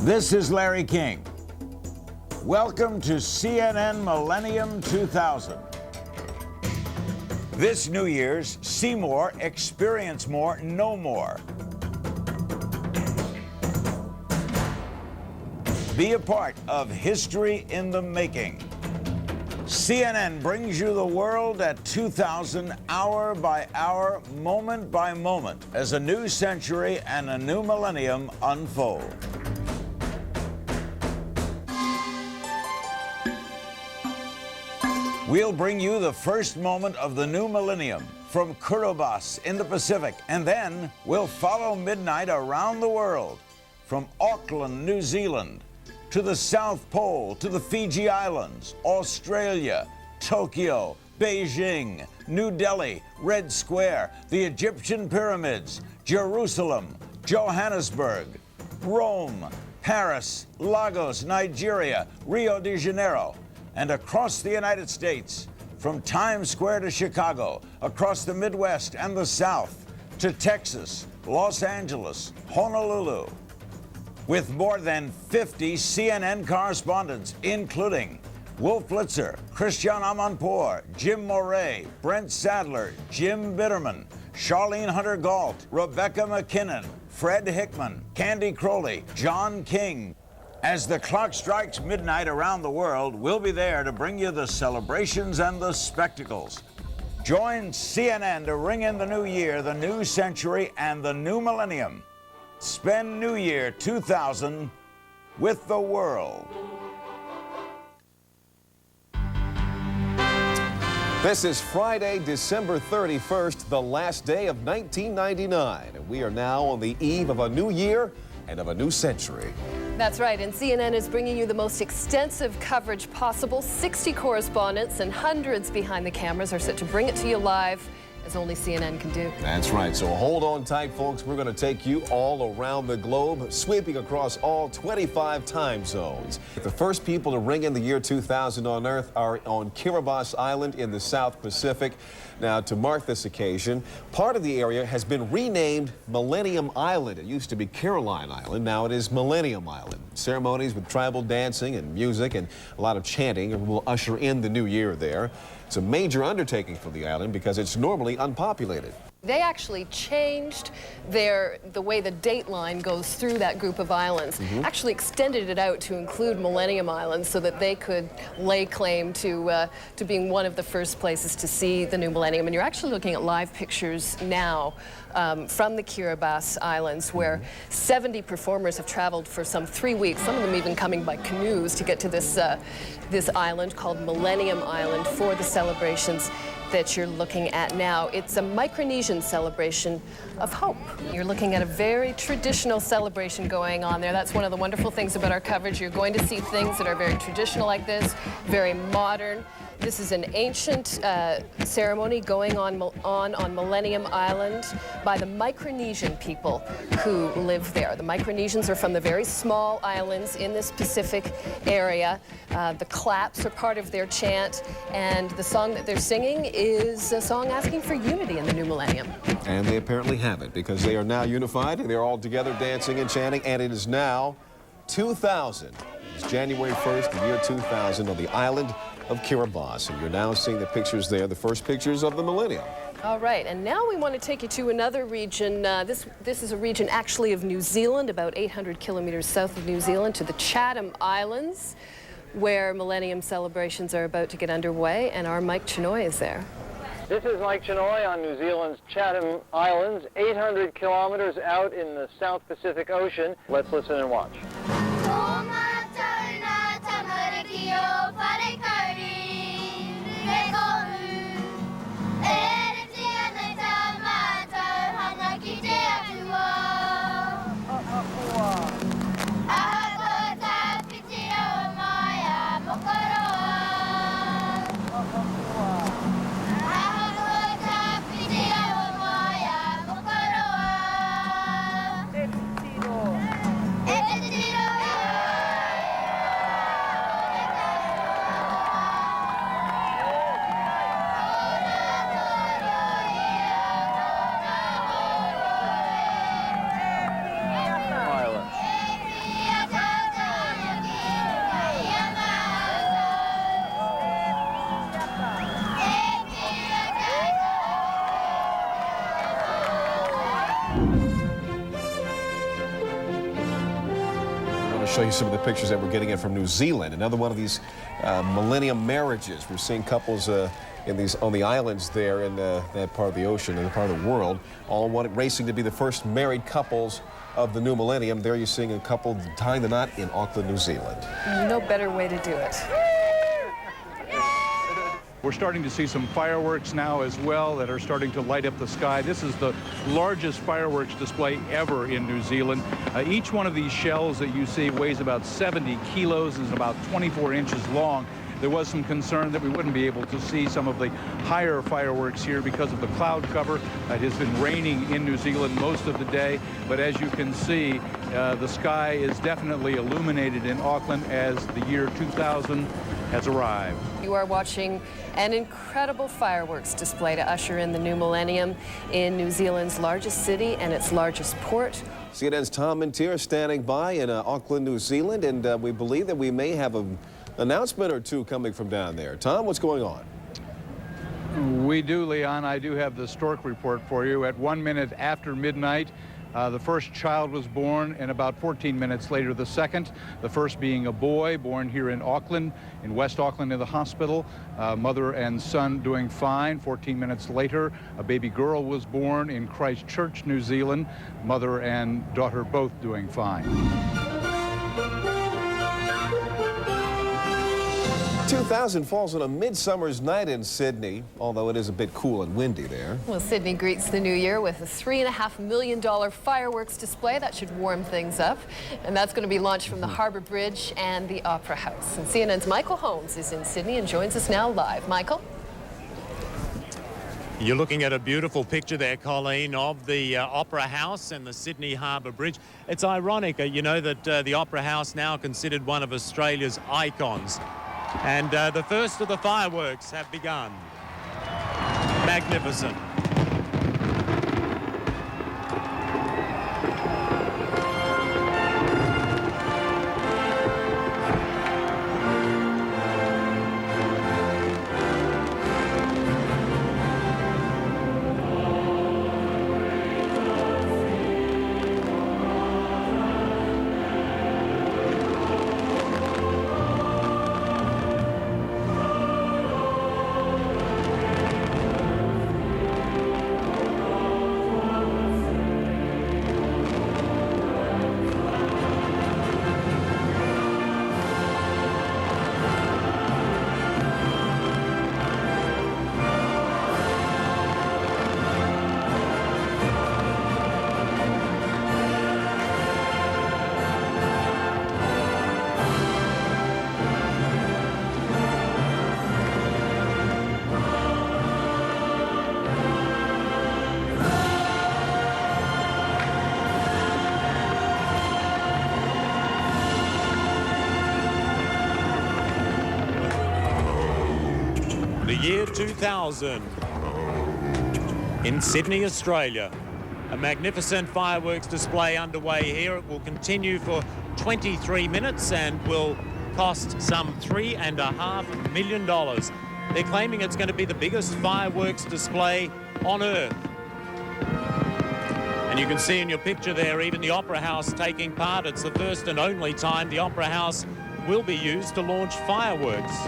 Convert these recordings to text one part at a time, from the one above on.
This is Larry King. Welcome to CNN Millennium 2000. This New Year's, see more, experience more, know more. Be a part of history in the making. CNN brings you the world at 2000, hour by hour, moment by moment, as a new century and a new millennium unfold. We'll bring you the first moment of the new millennium from Kiribati in the Pacific, and then we'll follow midnight around the world, from Auckland, New Zealand, to the South Pole, to the Fiji Islands, Australia, Tokyo, Beijing, New Delhi, Red Square, the Egyptian pyramids, Jerusalem, Johannesburg, Rome, Paris, Lagos, Nigeria, Rio de Janeiro, and across the United States, from Times Square to Chicago, across the Midwest and the South, to Texas, Los Angeles, Honolulu, with more than 50 CNN correspondents, including Wolf Blitzer, Christian Amanpour, Jim Moret, Brent Sadler, Jim Bitterman, Charlene Hunter-Gault, Rebecca McKinnon, Fred Hickman, Candy Crowley, John King. As the clock strikes midnight around the world, we'll be there to bring you the celebrations and the spectacles. Join CNN to ring in the new year, the new century, and the new millennium. Spend New Year 2000 with the world. This is Friday, December 31st, the last day of 1999. And we are now on the eve of a new year and of a new century. That's right, and CNN is bringing you the most extensive coverage possible. 60 correspondents and hundreds behind the cameras are set to bring it to you live, as only CNN can do. That's right, so hold on tight, folks. We're going to take you all around the globe, sweeping across all 25 time zones. The first people to ring in the year 2000 on Earth are on Kiribati Island in the South Pacific. Now, to mark this occasion, part of the area has been renamed Millennium Island. It used to be Caroline Island. Now it is Millennium Island. Ceremonies with tribal dancing and music and a lot of chanting will usher in the new year there. It's a major undertaking for the island because it's normally unpopulated. They actually changed the way the date line goes through that group of islands, actually extended it out to include Millennium Island so that they could lay claim to being one of the first places to see the new millennium. And you're actually looking at live pictures now from the Kiribati Islands, where 70 performers have traveled for some 3 weeks, some of them even coming by canoes to get to this island called Millennium Island for the celebrations that you're looking at now. It's a Micronesian celebration of hope. You're looking at a very traditional celebration going on there. That's one of the wonderful things about our coverage. You're going to see things that are very traditional like this, very modern. This is an ancient ceremony going on Millennium Island by the Micronesian people who live there. The Micronesians are from the very small islands in this Pacific area. The claps are part of their chant, and the song that they're singing is a song asking for unity in the new millennium. And they apparently have it, because they are now unified. They're all together dancing and chanting, and it is now 2000. It's January 1st, the year 2000, on the island of Kiribati. And you're now seeing the pictures there, the first pictures of the millennium. All right, and now we want to take you to another region. This is a region actually of New Zealand, about 800 kilometers south of New Zealand, to the Chatham Islands, where millennium celebrations are about to get underway, and our Mike Chinoy is there. This is Mike Chinoy on New Zealand's Chatham Islands, 800 kilometers out in the South Pacific Ocean. Let's listen and watch. want to show you some of the pictures that we're getting in from New Zealand. Another one of these Millennium marriages. We're seeing couples on the islands there in that part of the ocean, in that part of the world, all racing to be the first married couples of the new millennium. There you're seeing a couple tying the knot in Auckland, New Zealand. No better way to do it. We're starting to see some fireworks now as well that are starting to light up the sky. This is the largest fireworks display ever in New Zealand. Each one of these shells that you see weighs about 70 kilos and is about 24 inches long. There was some concern that we wouldn't be able to see some of the higher fireworks here because of the cloud cover. It has been raining in New Zealand most of the day, but as you can see, the sky is definitely illuminated in Auckland as the year 2000 has arrived. You are watching an incredible fireworks display to usher in the new millennium in New Zealand's largest city and its largest port. CNN's Tom Mintier standing by in Auckland, New Zealand, and we believe that we may have an announcement or two coming from down there. Tom, what's going on? We do, Leon. I do have the stork report for you. At 1 minute after midnight, the first child was born, and about 14 minutes later, the second. The first being a boy born here in Auckland, in West Auckland in the hospital. Mother and son doing fine. 14 minutes later, a baby girl was born in Christchurch, New Zealand. Mother and daughter both doing fine. 2000 falls on a midsummer's night in Sydney, although it is a bit cool and windy there. Well, Sydney greets the new year with a $3.5 million fireworks display. That should warm things up. And that's going to be launched from the Harbour Bridge and the Opera House. And CNN's Michael Holmes is in Sydney and joins us now live. Michael? You're looking at a beautiful picture there, Colleen, of the Opera House and the Sydney Harbour Bridge. It's ironic, you know, that the Opera House now considered one of Australia's icons. And the first of the fireworks have begun. Magnificent. The year 2000 in Sydney, Australia. A magnificent fireworks display underway here. It will continue for 23 minutes and will cost some $3.5 million. They're claiming it's going to be the biggest fireworks display on Earth. And you can see in your picture there, even the Opera House taking part. It's the first and only time the Opera House will be used to launch fireworks.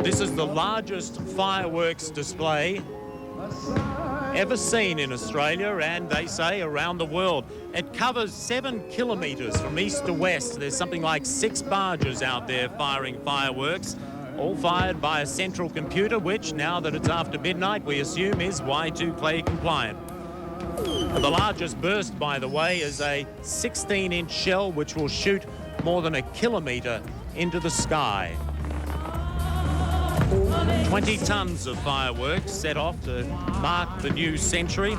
This is the largest fireworks display ever seen in Australia, and they say around the world. It covers 7 kilometres from east to west. There's something like 6 barges out there firing fireworks, all fired by a central computer, which, now that it's after midnight, we assume is Y2K compliant. The largest burst, by the way, is a 16-inch shell which will shoot more than 1 kilometre into the sky. 20 tonnes of fireworks set off to mark the new century.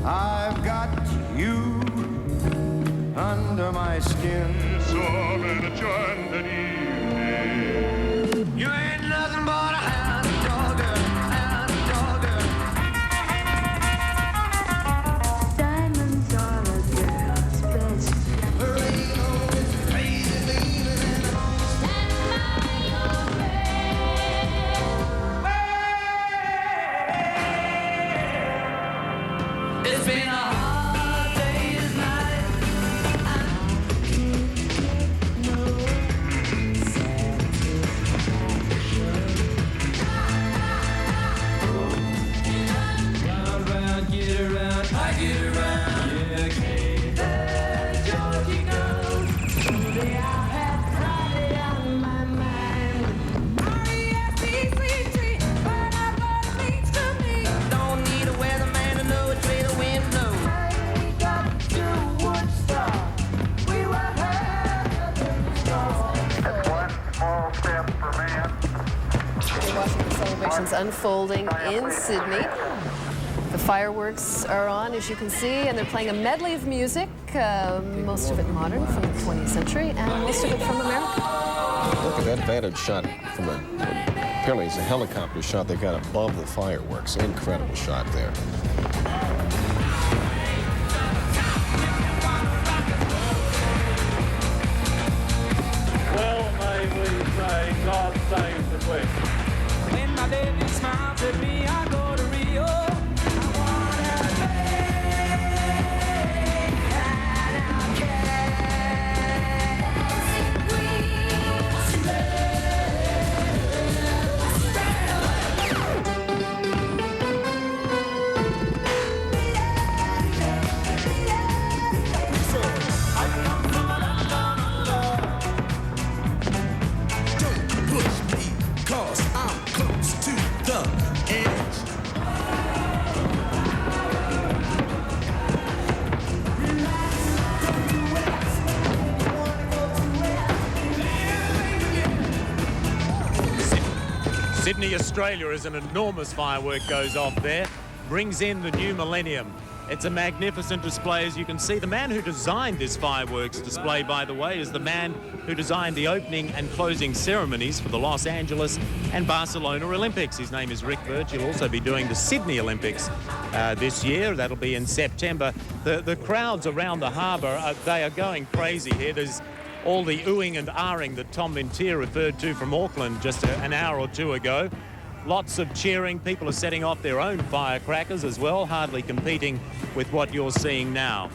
I've got you under my skin. You ain't nothing but a hound dogger, hound dogger. Diamonds are a girl's best friend. Crazy leaving. Stand by your man. It's been a hard day's night. Get around, I get around, yeah, okay. Hey, Georgie girl, today I had Friday on my mind. R-E-S-E-C-T, find out what it means to me. Don't need a weatherman to know which way the wind blows. We got to Woodstock, we were headed to the stars. That's one small step for man. We're watching the celebrations unfolding in Sydney. The fireworks are on, as you can see, and they're playing a medley of music, most of it modern from the 20th century, and most of it from America. Look at that vantage shot from apparently it's a helicopter shot they got above the fireworks. Incredible shot there. Well, may we say, God save the Queen. When my baby smiles at me, I go to Rio. Sydney, Australia, as an enormous firework goes off there, brings in the new Millennium. It's a magnificent display, as you can see. The man who designed this fireworks display, by the way, is the man who designed the opening and closing ceremonies for the Los Angeles and Barcelona Olympics. His name is Rick Birch. He'll also be doing the Sydney Olympics this year. That'll be in September. The crowds around the harbour, they are going crazy here. There's all the oohing and ahhing that Tom Mintier referred to from Auckland just an hour or two ago. Lots of cheering. People are setting off their own firecrackers as well, hardly competing with what you're seeing now.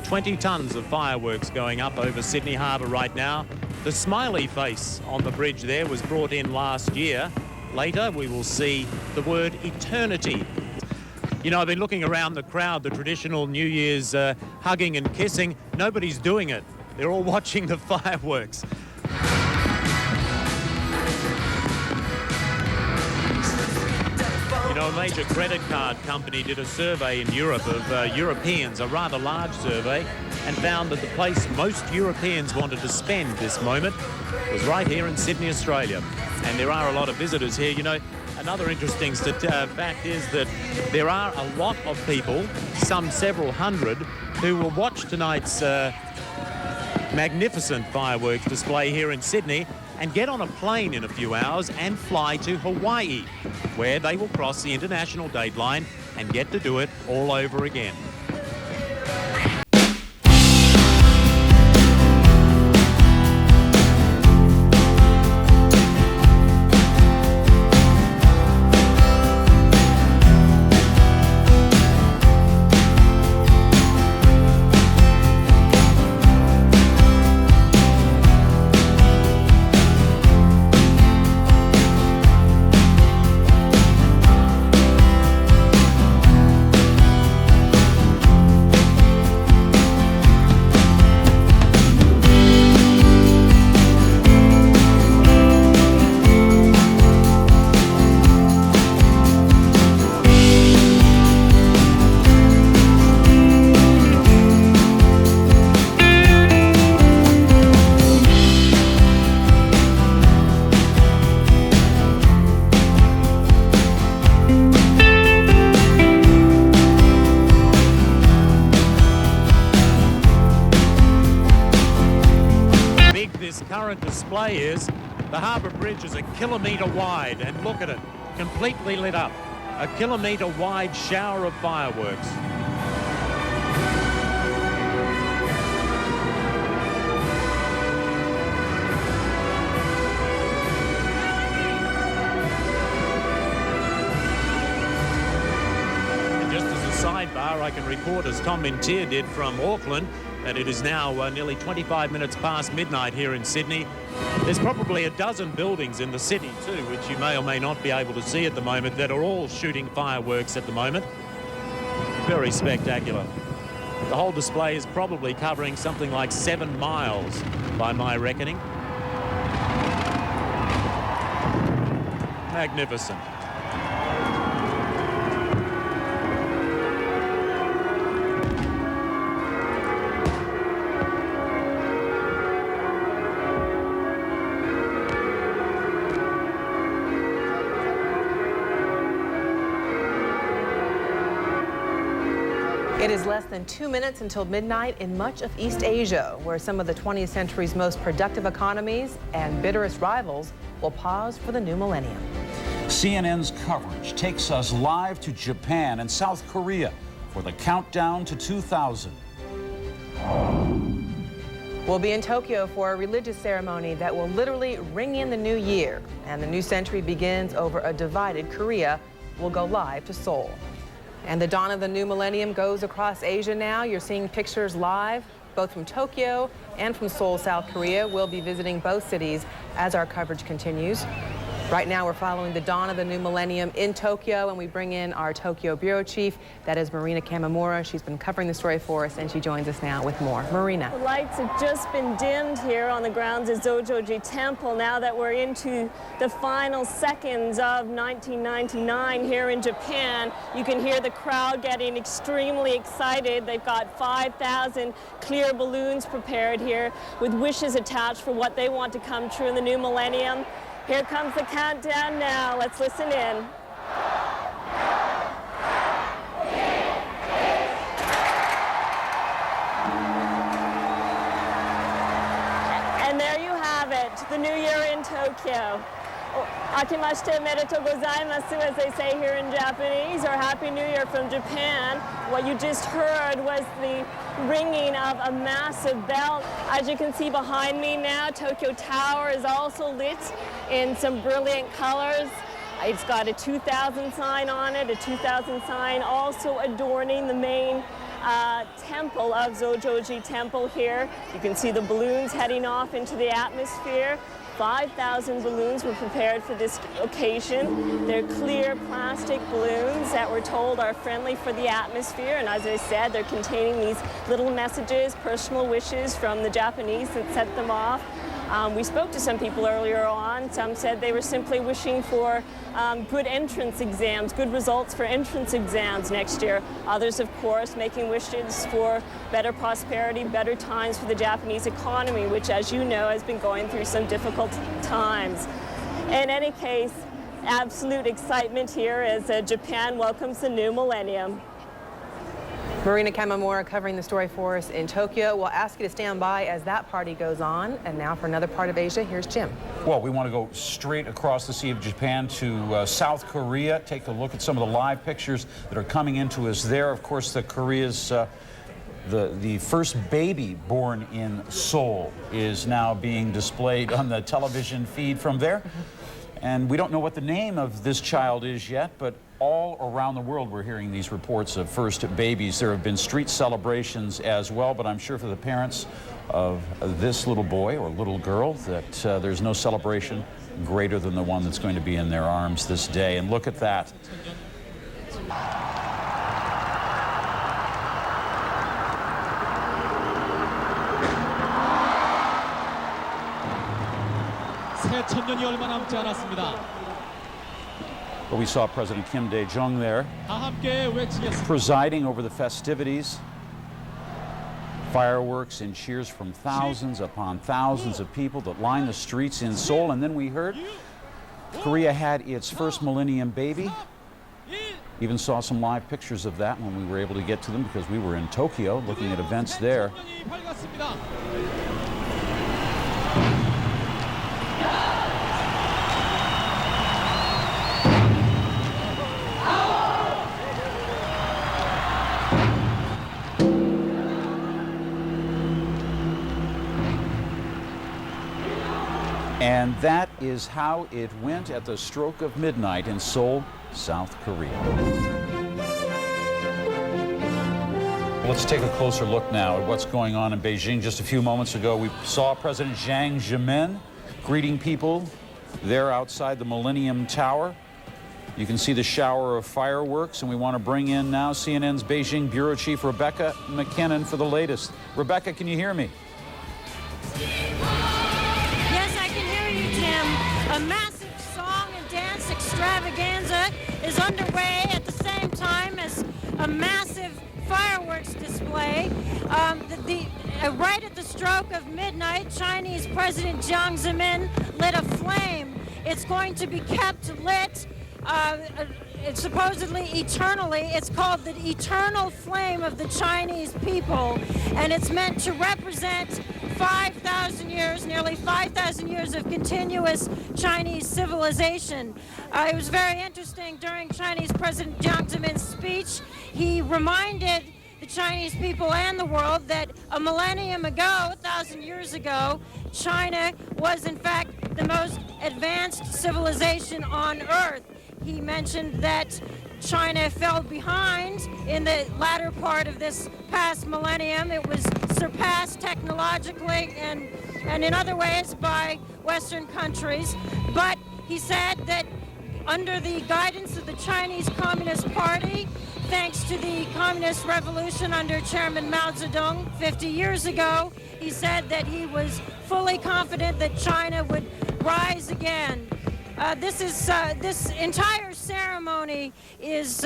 20 tonnes of fireworks going up over Sydney Harbour right now. The smiley face on the bridge there was brought in last year. Later, we will see the word eternity. You know, I've been looking around the crowd, the traditional New Year's hugging and kissing. Nobody's doing it. They're all watching the fireworks. You know, a major credit card company did a survey in Europe of Europeans, a rather large survey, and found that the place most Europeans wanted to spend this moment was right here in Sydney, Australia. And there are a lot of visitors here. You know, Another interesting fact is that there are a lot of people, some several hundred, who will watch tonight's magnificent fireworks display here in Sydney and get on a plane in a few hours and fly to Hawaii, where they will cross the international date line and get to do it all over again. Current display is the harbour bridge is 1 kilometre wide, and look at it, completely lit up. 1 kilometre wide shower of fireworks. And just as a sidebar, I can report, as Tom Mintier did from Auckland, that it is now nearly 25 minutes past midnight here in Sydney. There's probably a dozen buildings in the city too, which you may or may not be able to see at the moment, that are all shooting fireworks at the moment. Very spectacular. The whole display is probably covering something like 7 miles by my reckoning. Magnificent. It is less than 2 minutes until midnight in much of East Asia, where some of the 20th century's most productive economies and bitterest rivals will pause for the new millennium. CNN's coverage takes us live to Japan and South Korea for the countdown to 2000. We'll be in Tokyo for a religious ceremony that will literally ring in the new year, and the new century begins over a divided Korea. We'll go live to Seoul. And the dawn of the new millennium goes across Asia now. You're seeing pictures live, both from Tokyo and from Seoul, South Korea. We'll be visiting both cities as our coverage continues. Right now, we're following the dawn of the new millennium in Tokyo, and we bring in our Tokyo bureau chief. That is Marina Kamimura. She's been covering the story for us, and she joins us now with more. Marina. The lights have just been dimmed here on the grounds of Zojoji Temple. Now that we're into the final seconds of 1999 here in Japan, you can hear the crowd getting extremely excited. They've got 5,000 clear balloons prepared here with wishes attached for what they want to come true in the new millennium. Here comes the countdown now. Let's listen in. And there you have it, the new year in Tokyo. Akimashite omedetou gozaimasu, as they say here in Japanese, or Happy New Year from Japan. What you just heard was the ringing of a massive bell. As you can see behind me now, Tokyo Tower is also lit in some brilliant colors. It's got a 2000 sign on it, a 2000 sign also adorning the main temple of Zojoji Temple here. You can see the balloons heading off into the atmosphere. 5,000 balloons were prepared for this occasion. They're clear plastic balloons that we're told are friendly for the atmosphere, and as I said, they're containing these little messages, personal wishes from the Japanese that set them off. We spoke to some people earlier on. Some said they were simply wishing for good entrance exams, good results for entrance exams next year. Others, of course, making wishes for better prosperity, better times for the Japanese economy, which, as you know, has been going through some difficult times. In any case, absolute excitement here as Japan welcomes the new millennium. Marina Kamamura covering the story for us in Tokyo. We'll ask you to stand by as that party goes on. And now for another part of Asia, here's Jim. Well, we want to go straight across the Sea of Japan to South Korea. Take a look at some of the live pictures that are coming into us there. Of course, Korea's the first baby born in Seoul is now being displayed on the television feed from there. And we don't know what the name of this child is yet, but all around the world we're hearing these reports of first babies. There have been street celebrations as well, but I'm sure for the parents of this little boy or little girl that there's no celebration greater than the one that's going to be in their arms this day. And look at that. Well, we saw President Kim Dae-jung there presiding over the festivities. Fireworks and cheers from thousands upon thousands of people that line the streets in Seoul. And then we heard Korea had its first millennium baby. Even saw some live pictures of that when we were able to get to them because we were in Tokyo looking at events there. And that is how it went at the stroke of midnight in Seoul, South Korea. Let's take a closer look now at what's going on in Beijing. Just a few moments ago, we saw President Jiang Zemin greeting people there outside the Millennium Tower. You can see the shower of fireworks, and we want to bring in now CNN's Beijing Bureau Chief Rebecca McKinnon for the latest. Rebecca, can you hear me? A massive song and dance extravaganza is underway at the same time as a massive fireworks display. Right at the stroke of midnight, Chinese President Jiang Zemin lit a flame. It's going to be kept lit supposedly eternally. It's called the eternal flame of the Chinese people, and it's meant to represent 5,000 years, nearly 5,000 years of continuous Chinese civilization. It was very interesting during Chinese President Jiang Zemin's speech. He reminded the Chinese people and the world that a millennium ago, 1,000 years ago, China was in fact the most advanced civilization on earth. He mentioned that China fell behind in the latter part of this past millennium. It was surpassed technologically and in other ways by Western countries. But he said that under the guidance of the Chinese Communist Party, thanks to the Communist Revolution under Chairman Mao Zedong 50 years ago, he said that he was fully confident that China would rise again. This entire ceremony is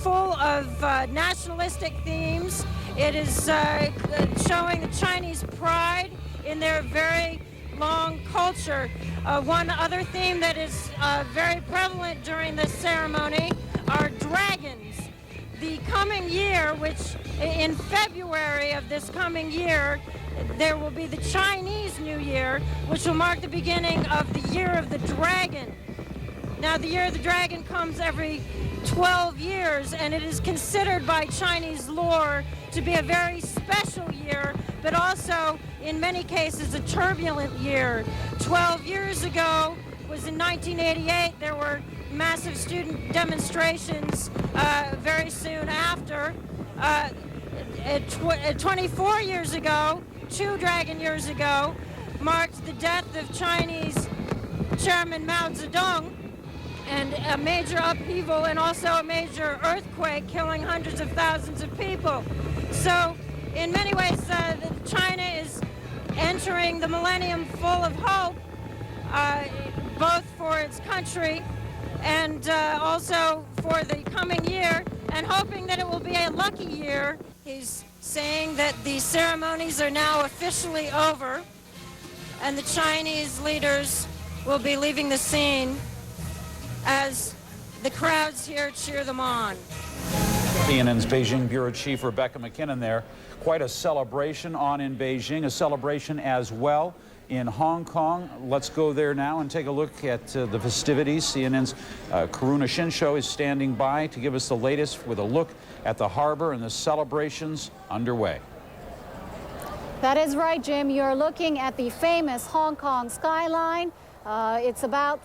full of nationalistic themes. It is showing the Chinese pride in their very long culture. One other theme that is very prevalent during this ceremony are dragons. The coming year, which in February of this coming year, there will be the Chinese New Year, which will mark the beginning of the Year of the Dragon. Now, the Year of the Dragon comes every 12 years, and it is considered by Chinese lore to be a very special year, but also, in many cases, a turbulent year. 12 years ago was in 1988. There were massive student demonstrations very soon after. 24 years ago, 2 dragon years ago, marked the death of Chinese Chairman Mao Zedong, and a major upheaval and also a major earthquake killing hundreds of thousands of people. So in many ways, China is entering the millennium full of hope, both for its country and also for the coming year, and hoping that it will be a lucky year. He's saying that the ceremonies are now officially over and the Chinese leaders will be leaving the scene as the crowds here cheer them on. CNN's Beijing Bureau Chief Rebecca McKinnon there. Quite a celebration on in Beijing, a celebration as well in Hong Kong. Let's go there now and take a look at the festivities. CNN's Karuna Shinsho is standing by to give us the latest with a look at the harbor and the celebrations underway. That is right, Jim. You're looking at the famous Hong Kong skyline. It's about,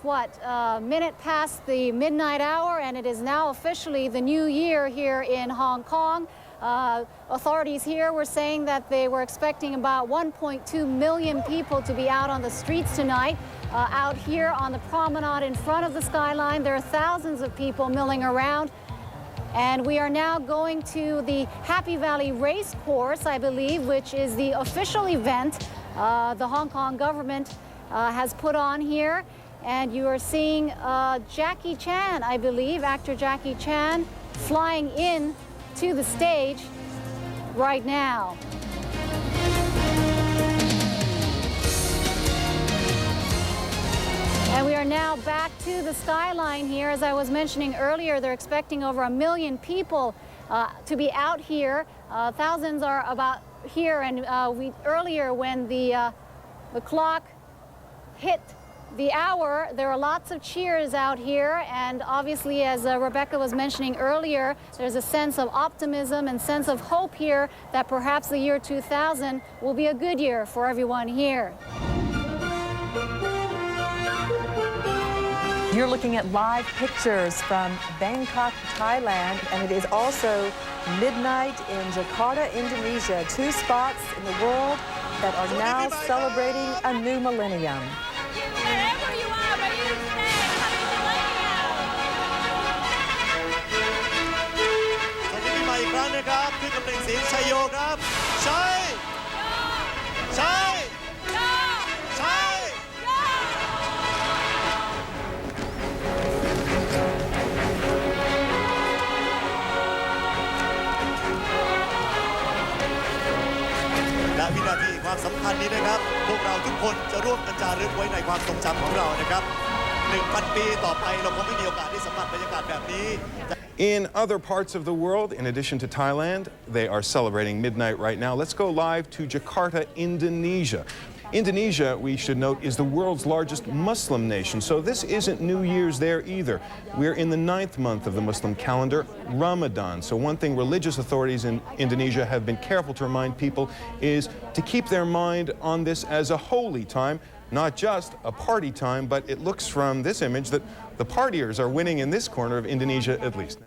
a minute past the midnight hour, and it is now officially the new year here in Hong Kong. Authorities here were saying that they were expecting about 1.2 million people to be out on the streets tonight. Out here on the promenade in front of the skyline, there are thousands of people milling around. And we are now going to the Happy Valley Race Course, I believe, which is the official event the Hong Kong government has put on here. And you are seeing Jackie Chan, I believe, actor Jackie Chan, flying in to the stage right now. And we are now back to the skyline here. As I was mentioning earlier, they're expecting over 1 million people to be out here. Thousands are about here, and earlier when the clock hit the hour, there are lots of cheers out here, and obviously, as Rebecca was mentioning earlier, there's a sense of optimism and sense of hope here that perhaps the year 2000 will be a good year for everyone here. You're looking at live pictures from Bangkok, Thailand, and it is also midnight in Jakarta, Indonesia, 2 spots in the world that are now celebrating a new millennium. Wherever you are, ready to stay, happy millennium! สวัสดีปีใหม่อีกครั้งนะครับขึ้นกับเพลงเสียงชัยโยครับใช่ใช่ใช่ และวินาทีความสำคัญนี้นะครับพวกเราทุกคนจะร่วมกันจารึกไว้ในความทรงจำของเรานะครับ 1,000 ปีต่อไปเราคงไม่มีโอกาสได้สัมผัสบรรยากาศแบบนี้ In other parts of the world, in addition to Thailand, they are celebrating midnight right now. Let's go live to Jakarta, Indonesia. Indonesia, we should note, is the world's largest Muslim nation, so this isn't New Year's there either. We're in the 9th month of the Muslim calendar, Ramadan. So one thing religious authorities in Indonesia have been careful to remind people is to keep their mind on this as a holy time, not just a party time, but it looks from this image that the partiers are winning in this corner of Indonesia at least.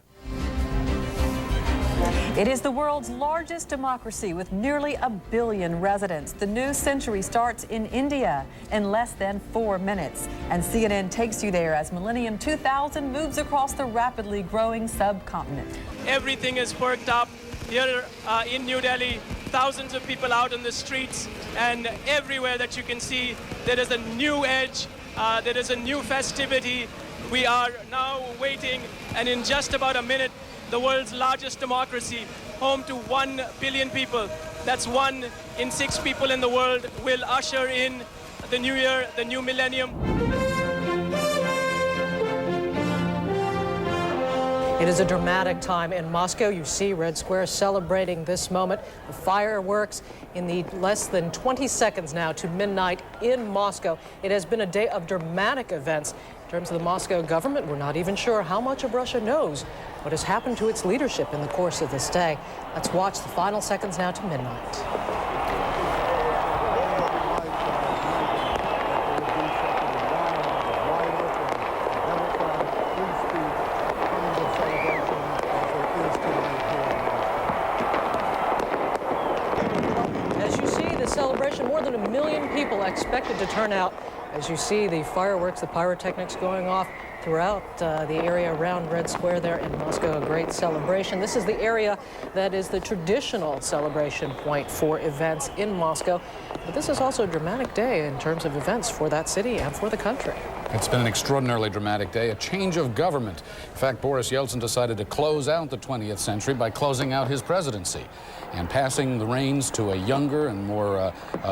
It is the world's largest democracy with nearly 1 billion residents. The new century starts in India in less than 4 minutes. And CNN takes you there as Millennium 2000 moves across the rapidly growing subcontinent. Everything is perked up here in New Delhi. Thousands of people out on the streets, and everywhere that you can see, there is a new edge, there is a new festivity. We are now waiting, and in just about a minute, the world's largest democracy, home to 1 billion people. That's 1 in 6 people in the world will usher in the new year, the new millennium. It is a dramatic time in Moscow. You see Red Square celebrating this moment. The fireworks in the less than 20 seconds now to midnight in Moscow. It has been a day of dramatic events. In terms of the Moscow government, we're not even sure how much of Russia knows what has happened to its leadership in the course of this day. Let's watch the final seconds now to midnight. More than 1 million people expected to turn out. As you see the fireworks, the pyrotechnics going off throughout the area around Red Square there in Moscow, a great celebration. This is the area that is the traditional celebration point for events in Moscow. But this is also a dramatic day in terms of events for that city and for the country. It's been an extraordinarily dramatic day, a change of government. In fact, Boris Yeltsin decided to close out the 20th century by closing out his presidency and passing the reins to a younger and more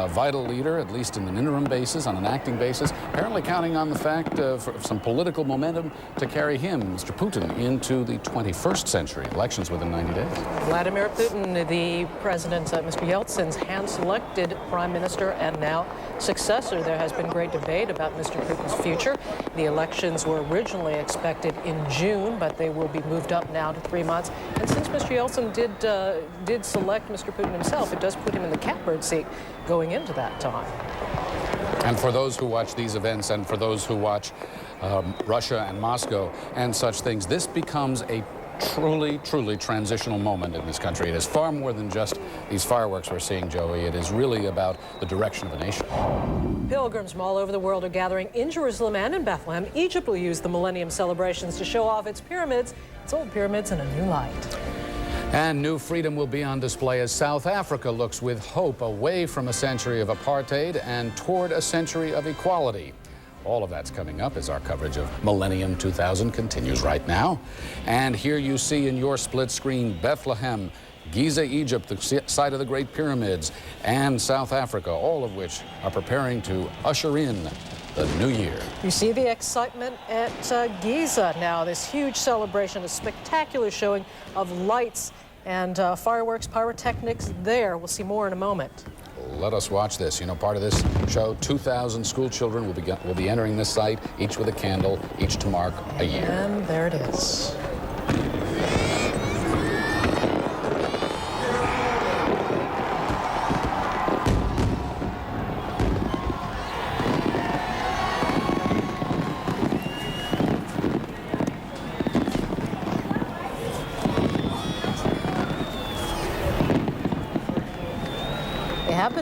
vital leader, at least in an interim basis, on an acting basis, apparently counting on the fact for some political momentum to carry him, Mr. Putin, into the 21st century. Elections within 90 days. Vladimir Putin, the president, Mr. Yeltsin's hand-selected prime minister and now successor. There has been great debate about Mr. Putin's future. The elections were originally expected in June, but they will be moved up now to 3 months. And since Mr. Yeltsin did select Mr. Putin himself, it does put him in the catbird seat going into that time. And for those who watch these events and for those who watch Russia and Moscow and such things, this becomes a truly, truly transitional moment in this country. It is far more than just these fireworks we're seeing, Joey. It is really about the direction of a nation. Pilgrims from all over the world are gathering in Jerusalem and in Bethlehem. Egypt will use the Millennium celebrations to show off its pyramids, its old pyramids, in a new light. And new freedom will be on display as South Africa looks with hope away from a century of apartheid and toward a century of equality. All of that's coming up as our coverage of Millennium 2000 continues right now. And here you see in your split screen Bethlehem, Giza, Egypt, the site of the Great Pyramids, and South Africa, all of which are preparing to usher in the new year. You see the excitement at Giza now, this huge celebration, a spectacular showing of lights and fireworks, pyrotechnics there. We'll see more in a moment. Let us watch this. You know, part of this show, 2,000 school children will be entering this site, each with a candle, each to mark a year. And there it is.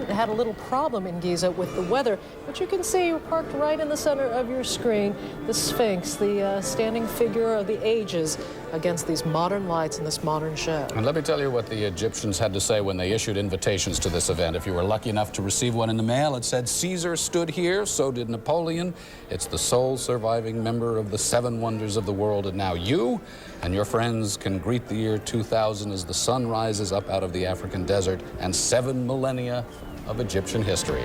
Had a little problem in Giza with the weather, but you can see parked right in the center of your screen the Sphinx, the standing figure of the ages against these modern lights in this modern show. And let me tell you what the Egyptians had to say when they issued invitations to this event. If you were lucky enough to receive one in the mail, it said, "Caesar stood here, so did Napoleon. It's the sole surviving member of the 7 wonders of the world, and now you and your friends can greet the year 2000 as the sun rises up out of the African desert and 7 millennia of Egyptian history."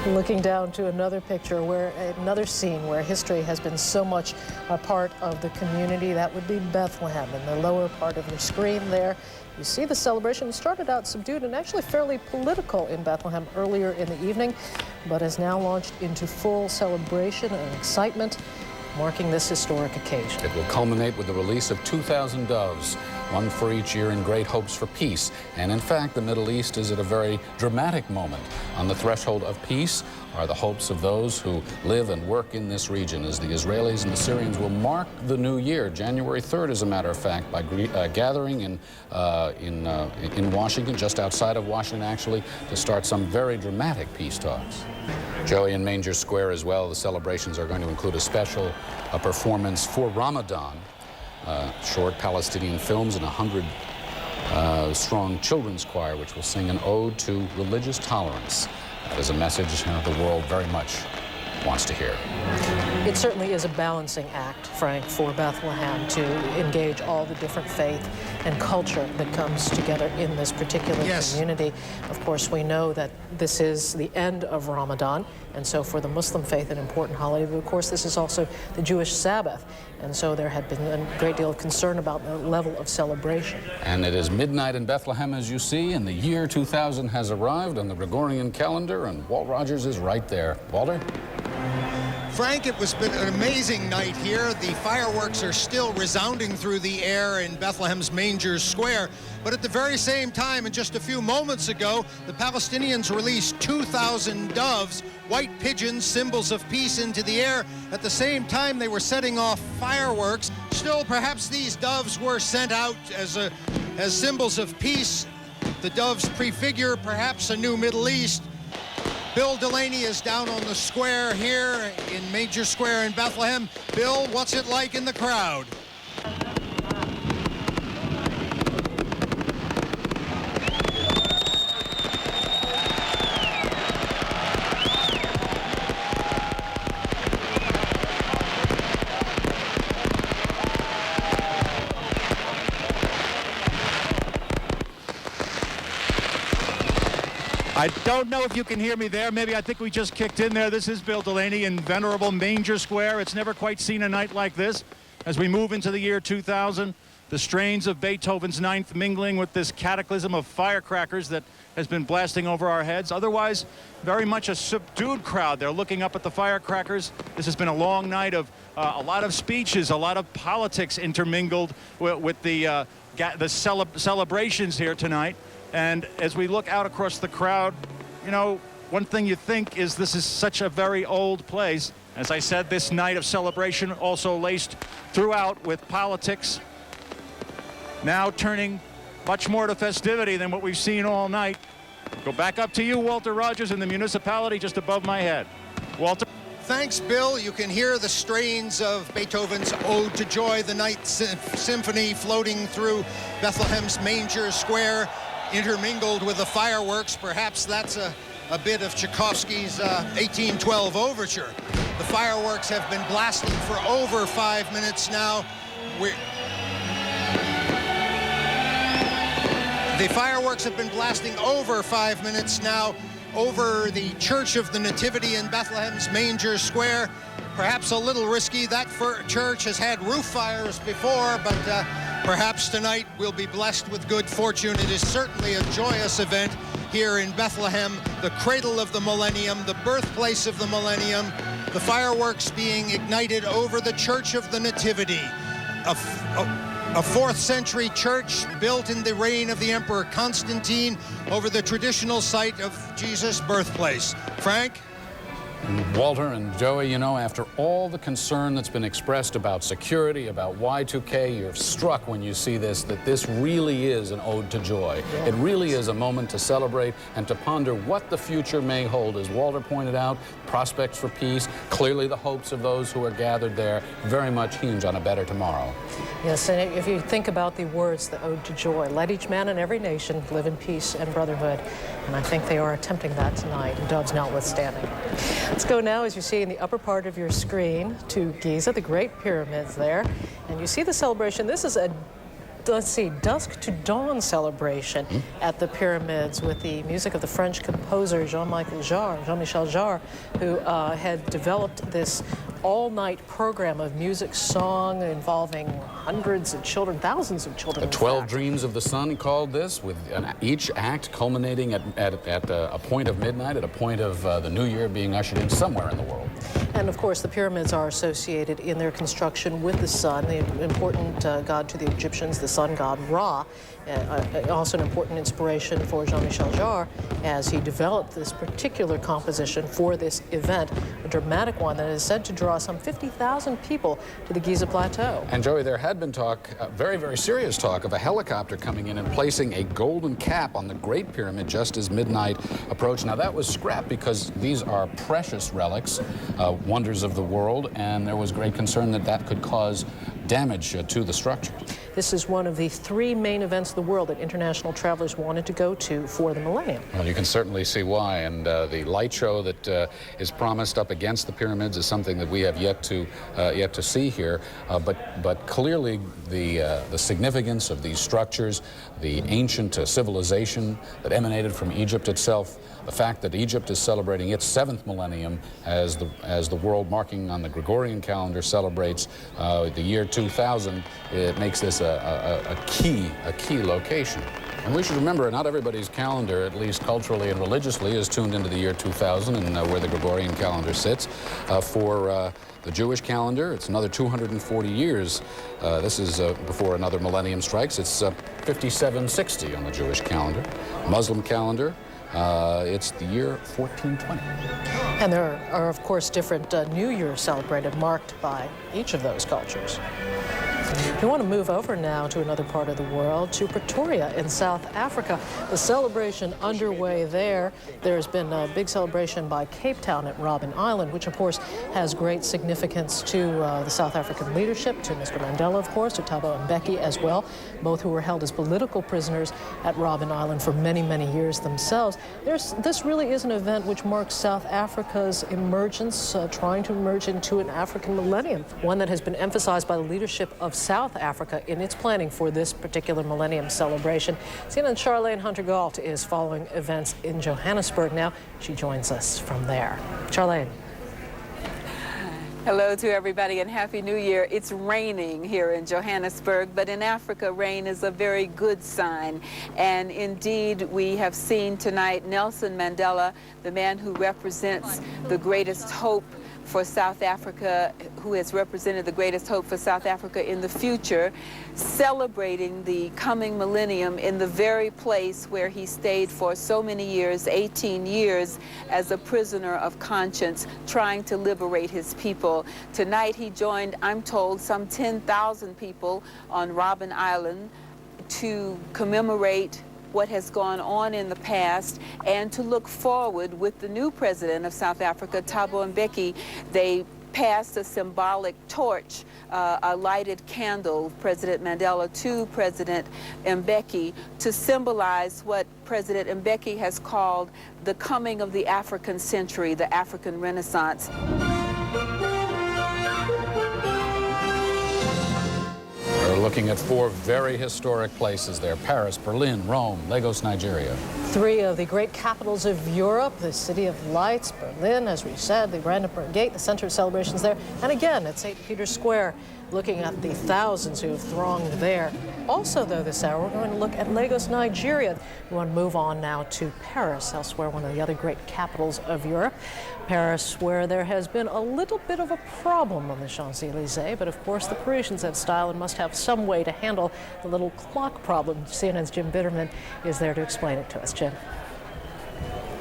Looking down to another picture, another scene where history has been so much a part of the community. That would be Bethlehem. In the lower part of your screen there, you see the celebration started out subdued and actually fairly political in Bethlehem earlier in the evening, but has now launched into full celebration and excitement, marking this historic occasion. It will culminate with the release of 2,000 doves, one for each year, in great hopes for peace. And in fact, the Middle East is at a very dramatic moment. On the threshold of peace are the hopes of those who live and work in this region, as the Israelis and the Syrians will mark the new year, January 3rd, as a matter of fact, by gathering in Washington, just outside of Washington, actually, to start some very dramatic peace talks. Joey, in Manger Square as well, the celebrations are going to include a special performance for Ramadan, short Palestinian films, and a 100-strong children's choir, which will sing an ode to religious tolerance. That is a message the world very much wants to hear. It certainly is a balancing act, Frank, for Bethlehem to engage all the different faith and culture that comes together in this particular community. Of course, we know that this is the end of Ramadan, and so for the Muslim faith, an important holiday. But of course, this is also the Jewish Sabbath, and so there had been a great deal of concern about the level of celebration. And it is midnight in Bethlehem, as you see, and the year 2000 has arrived on the Gregorian calendar, and Walt Rogers is right there. Walter? Frank, it was been an amazing night here. The fireworks are still resounding through the air in Bethlehem's Manger Square. But at the very same time, and just a few moments ago, the Palestinians released 2,000 doves, white pigeons, symbols of peace, into the air. At the same time, they were setting off fireworks. Still, perhaps these doves were sent out as symbols of peace. The doves prefigure perhaps a new Middle East. Bill Delaney is down on the square here in Manger Square in Bethlehem. Bill, what's it like in the crowd? I don't know if you can hear me there. Maybe I think we just kicked in there. This is Bill Delaney in venerable Manger Square. It's never quite seen a night like this. As we move into the year 2000, the strains of Beethoven's Ninth mingling with this cataclysm of firecrackers that has been blasting over our heads. Otherwise, very much a subdued crowd. They're looking up at the firecrackers. This has been a long night of a lot of speeches, a lot of politics intermingled with the celebrations here tonight. And as we look out across the crowd, you know, one thing you think is this is such a very old place. As I said, this night of celebration also laced throughout with politics, now turning much more to festivity than what we've seen all night. Go back up to you, Walter Rogers, in the municipality just above my head. Walter. Thanks, Bill. You can hear the strains of Beethoven's Ode to Joy, the Ninth Symphony, floating through Bethlehem's Manger Square, intermingled with the fireworks. Perhaps that's a bit of Tchaikovsky's 1812 overture. The fireworks have been blasting for over 5 minutes now. The fireworks have been blasting over 5 minutes now over the Church of the Nativity in Bethlehem's Manger Square. Perhaps a little risky. That church has had roof fires before, but perhaps tonight we'll be blessed with good fortune. It is certainly a joyous event here in Bethlehem, the cradle of the millennium, the birthplace of the millennium, the fireworks being ignited over the Church of the Nativity, a 4th century church built in the reign of the Emperor Constantine over the traditional site of Jesus' birthplace. Frank? Walter and Joey, you know, after all the concern that's been expressed about security, about Y2K, you're struck when you see this, that this really is an ode to joy. Yes. It really is a moment to celebrate and to ponder what the future may hold. As Walter pointed out, prospects for peace, clearly the hopes of those who are gathered there very much hinge on a better tomorrow. Yes, and if you think about the words, the ode to joy, let each man in every nation live in peace and brotherhood. And I think they are attempting that tonight, doves notwithstanding. Let's go now, as you see in the upper part of your screen, to Giza, the Great Pyramids there. And you see the celebration. This is a, let's see, dusk to dawn celebration at the pyramids with the music of the French composer Jean-Michel Jarre, who had developed this all-night program of music, song, involving hundreds of children, thousands of children. The 12 Dreams of the Sun called this, with each act culminating at a point of midnight, at a point of the new year being ushered in somewhere in the world. And of course, the pyramids are associated in their construction with the sun, the important god to the Egyptians, the sun god Ra. Also an important inspiration for Jean-Michel Jarre as he developed this particular composition for this event, a dramatic one that is said to draw some 50,000 people to the Giza Plateau. And Joey, there had been talk, very, very serious talk, of a helicopter coming in and placing a golden cap on the Great Pyramid just as midnight approached. Now that was scrapped because these are precious relics, wonders of the world, and there was great concern that that could cause damage to the structure. This is one of the 3 main events of the world that international travelers wanted to go to for the millennium. Well, you can certainly see why, and the light show that is promised up against the pyramids is something that we have yet to see here. But clearly, the significance of these structures, the ancient civilization that emanated from Egypt itself, the fact that Egypt is celebrating its 7th millennium as the world marking on the Gregorian calendar celebrates the year 2000, it makes this a key location. And we should remember, not everybody's calendar, at least culturally and religiously, is tuned into the year 2000 and where the Gregorian calendar sits. For the Jewish calendar, it's another 240 years. This is before another millennium strikes. It's 5760 on the Jewish calendar. Muslim calendar, it's the year 1420. And there are, of course, different New Years celebrated, marked by each of those cultures. We want to move over now to another part of the world, to Pretoria in South Africa. The celebration underway there. There's been a big celebration by Cape Town at Robben Island, which of course has great significance to the South African leadership, to Mr. Mandela, of course, to Thabo Mbeki as well, both who were held as political prisoners at Robben Island for many, many years themselves. This really is an event which marks South Africa's emergence, trying to emerge into an African millennium, one that has been emphasized by the leadership of South Africa in its planning for this particular Millennium celebration. CNN's Charlene Hunter-Gault is following events in Johannesburg now. She joins us from there. Charlene. Hello to everybody and Happy New Year. It's raining here in Johannesburg, but in Africa, rain is a very good sign. And indeed, we have seen tonight Nelson Mandela, the man who represents the greatest hope for South Africa, who has represented the greatest hope for South Africa in the future, celebrating the coming millennium in the very place where he stayed for so many years, 18 years, as a prisoner of conscience, trying to liberate his people. Tonight he joined, I'm told, some 10,000 people on Robben Island to commemorate what has gone on in the past and to look forward with the new president of South Africa, Thabo Mbeki. They passed a symbolic torch, a lighted candle, President Mandela to President Mbeki, to symbolize what President Mbeki has called the coming of the African century, the African Renaissance. We're looking at 4 very historic places there: Paris, Berlin, Rome, Lagos, Nigeria. 3 of the great capitals of Europe, the City of Lights, Berlin, as we said, the Brandenburg Gate, the center of celebrations there, and again at St. Peter's Square, looking at the thousands who have thronged there. Also, though, this hour, we're going to look at Lagos, Nigeria. We want to move on now to Paris, elsewhere, one of the other great capitals of Europe. Paris, where there has been a little bit of a problem on the Champs-Élysées, but of course the Parisians have style and must have some way to handle the little clock problem. CNN's Jim Bitterman is there to explain it to us. Jim.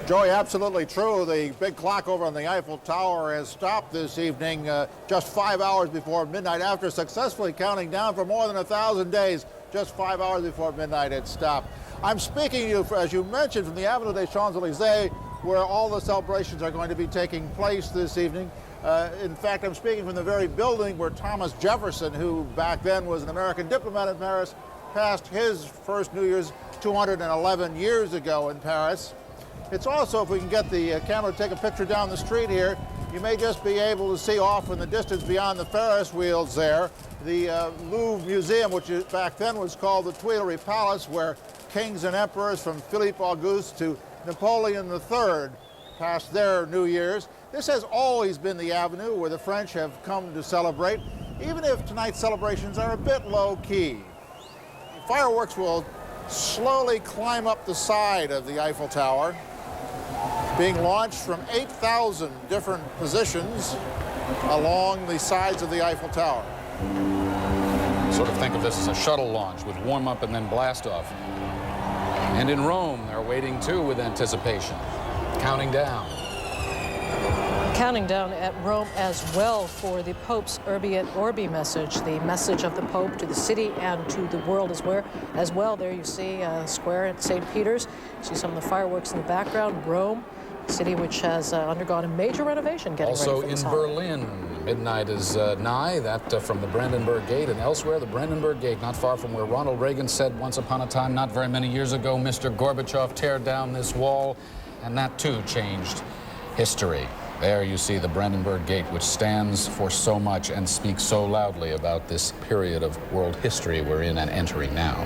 Joey, absolutely true. The big clock over on the Eiffel Tower has stopped this evening just 5 hours before midnight after successfully counting down for more than 1,000 days. Just 5 hours before midnight it stopped. I'm speaking to you, as you mentioned, from the Avenue des Champs-Élysées, where all the celebrations are going to be taking place this evening. In fact, I'm speaking from the very building where Thomas Jefferson, who back then was an American diplomat in Paris, passed his first New Year's 211 years ago in Paris. It's also, if we can get the camera to take a picture down the street here, you may just be able to see off in the distance beyond the Ferris wheels there, the Louvre Museum, which back then was called the Tuileries Palace, where kings and emperors from Philippe Auguste to Napoleon III passed their New Year's. This has always been the avenue where the French have come to celebrate, even if tonight's celebrations are a bit low-key. Fireworks will slowly climb up the side of the Eiffel Tower, being launched from 8,000 different positions along the sides of the Eiffel Tower. Sort of think of this as a shuttle launch with warm-up and then blast-off. And in Rome, they're waiting too with anticipation, counting down. Counting down at Rome as well for the Pope's Urbi et Orbi message, the message of the Pope to the city and to the world as well. There you see a square at St. Peter's. You see some of the fireworks in the background. Rome, a city which has undergone a major renovation getting also ready for this in holiday. Berlin, midnight is nigh. That from the Brandenburg Gate and elsewhere. The Brandenburg Gate, not far from where Ronald Reagan said once upon a time, not very many years ago, Mr. Gorbachev, tear down this wall. And that too changed history. There you see the Brandenburg Gate, which stands for so much and speaks so loudly about this period of world history we're in and entering now.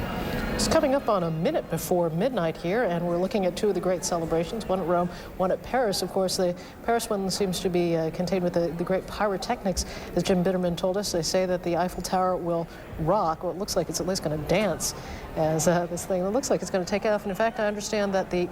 It's coming up on a minute before midnight here, and we're looking at 2 of the great celebrations, one at Rome, one at Paris. Of course, the Paris one seems to be contained with the great pyrotechnics. As Jim Bitterman told us, they say that the Eiffel Tower will rock. Well, it looks like it's at least going to dance as this thing. It looks like it's going to take off. And in fact, I understand that the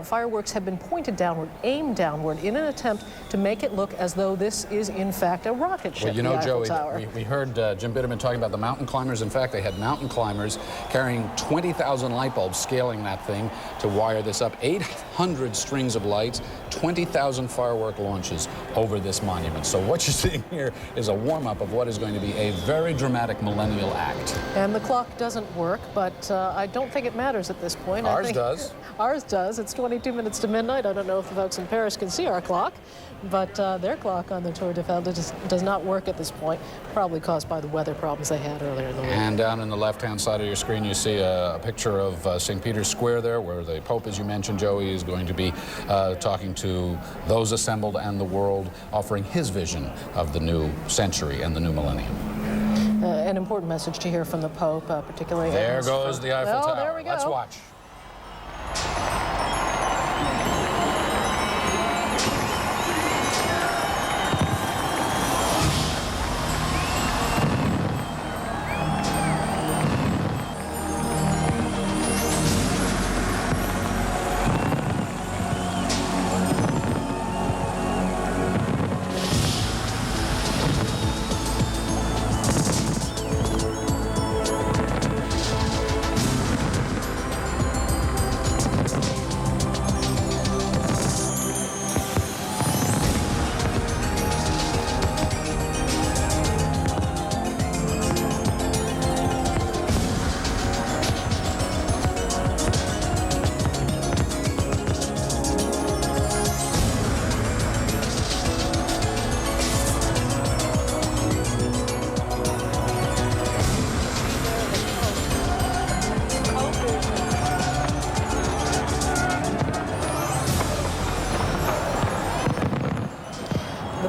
fireworks have been pointed downward, aimed downward, in an attempt to make it look as though this is, in fact, a rocket ship. Well, you know, Eiffel Joey, Tower. we heard Jim Bitterman talking about the mountain climbers. In fact, they had mountain climbers carrying 20,000 light bulbs, scaling that thing to wire this up. 800 strings of lights, 20,000 firework launches over this monument. So what you're seeing here is a warm-up of what is going to be a very dramatic millennial act. And the clock doesn't work, but I don't think it matters at this point. Ours does. Ours does. It's 22 minutes to midnight. I don't know if the folks in Paris can see our clock, but their clock on the Tour de Eiffel does not work at this point, probably caused by the weather problems they had earlier in the week. And down in the left-hand side of your screen, you see a picture of St. Peter's Square there, where the Pope, as you mentioned, Joey, is going to be talking to those assembled and the world, offering his vision of the new century and the new millennium. An important message to hear from the Pope, particularly. There goes the Eiffel Tower. There we go. Let's watch.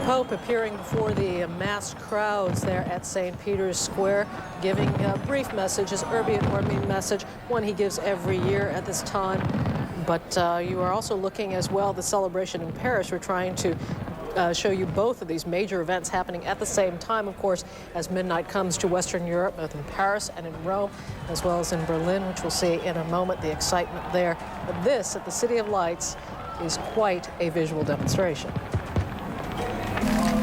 Pope appearing before the massed crowds there at St. Peter's Square, giving a brief message, his Urbi et Orbi message, one he gives every year at this time. But you are also looking as well the celebration in Paris. We're trying to show you both of these major events happening at the same time, of course, as midnight comes to Western Europe, both in Paris and in Rome, as well as in Berlin, which we'll see in a moment, the excitement there. But this, at the City of Lights, is quite a visual demonstration.